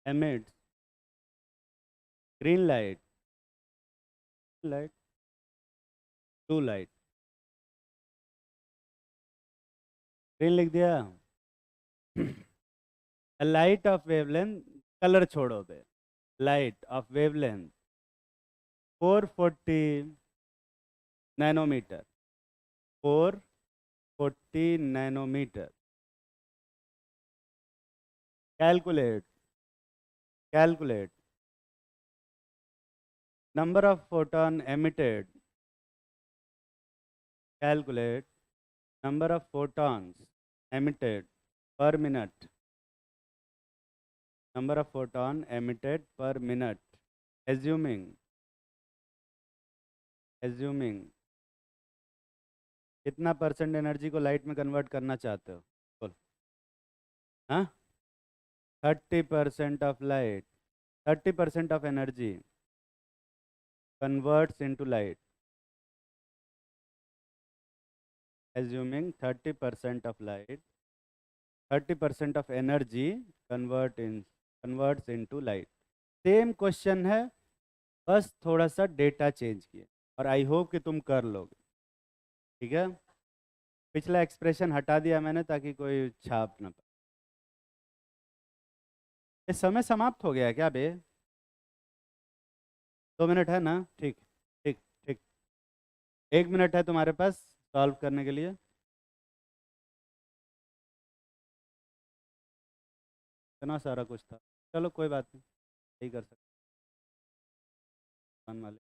emits green light, light, blue light। Green लिख दिया। A light of wavelength, colour छोड़ो बे, light of wavelength 440 nanometre, 440 nanometre. Calculate, calculate number of photon emitted, calculate number of photons emitted per minute, number of photon emitted per minute, assuming कितना percent energy को light में convert करना चाहते हो? बोल। हाँ, 30% of light, 30% of energy converts into light, assuming 30% of light, 30% of energy converts into light। Same question है, बस थोड़ा सा डेटा चेंज किए, और आई होप कि तुम कर लोगे। ठीक है, पिछला एक्सप्रेशन हटा दिया मैंने ताकि कोई छाप ना पाए। ये समय समाप्त हो गया है क्या बे? 2 मिनट है ना? ठीक, ठीक, ठीक। 1 मिनट है तुम्हारे पास सॉल्व करने के लिए। इतना सारा कुछ था, चलो कोई बात नहीं, यही कर सकते वाले।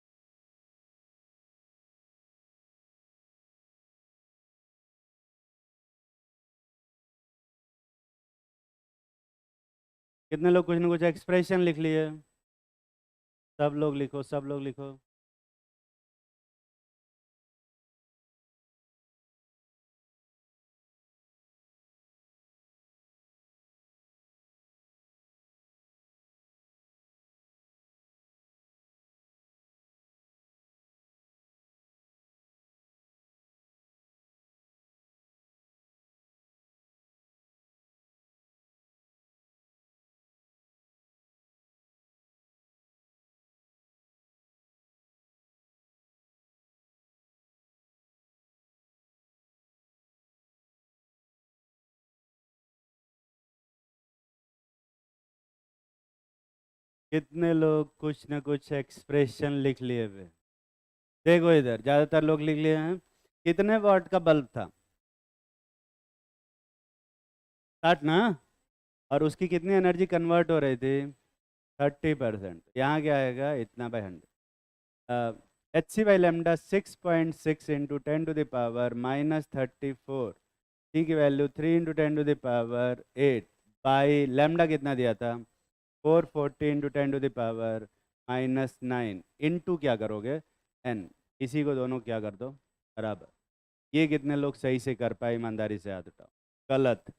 कितने लोग कुछ ना कुछ एक्सप्रेशन लिख लिए? सब लोग लिखो, सब लोग लिखो। कितने लोग कुछ न कुछ एक्सप्रेशन लिख लिए हुए? देखो इधर ज़्यादातर लोग लिख लिए हैं। कितने वाट का बल्ब था? 60 ना। और उसकी कितनी एनर्जी कन्वर्ट हो रही थी? 30%। यहाँ क्या आएगा? इतना by 100। H C by lambda 6.6 into 10 to the power -34। T की वैल्यू 3 into 10 to the power 8 by lambda कितना दिया था? 440 into 10 to the power -9 into क्या करोगे? एन। इसी को दोनों क्या कर दो? बराबर। ये कितने लोग सही से कर पाए? ईमानदारी से हाथ उठाओ। गलत।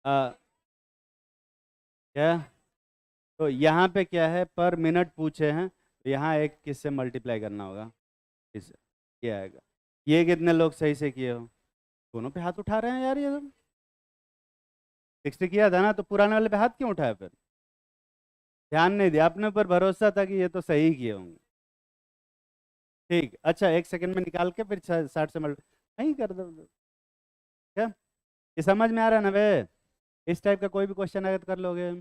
आ, क्या? तो यहाँ पे क्या है? पर मिनट पूछे हैं, तो यहाँ एक किससे मल्टीप्लाई करना होगा? इससे। ये आएगा। ये कितने लोग सही से किए हो? दोनों पे हाथ उठा रहे हैं यार, ये तो 60 किया था ना, तो पुराने वाले पे हाथ क्यों उठाया फिर? ध्यान नहीं दिया, अपने ऊपर भरोसा था कि ये तो सही किए होंगे। ठीक, अच्छा, 1 सेकंड में निकाल के फिर 60 से मल्टीप्लाई नहीं कर दो। क्या ये समझ में आ रहा है ना वे? इस टाइप का कोई भी क्वेश्चन आए तो कर लोगे।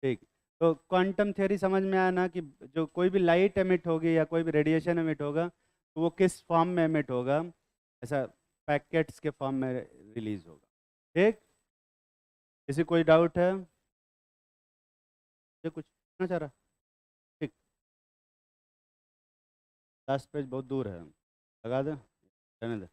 ठीक। तो क्वांटम थ्योरी समझ में आया ना कि जो कोई भी लाइट एमिट होगी या कोई भी रेडिएशन एमिट होगा, तो वो किस फॉर्म में एमिट होगा? ऐसा पैकेट्स के फॉर्म में रिलीज होगा। ठीक। किसी कोई डाउट है? ये कुछ पूछना चाह रहा? ठीक। 10 पेज बहुत दूर है, लगा दें? रहने दे।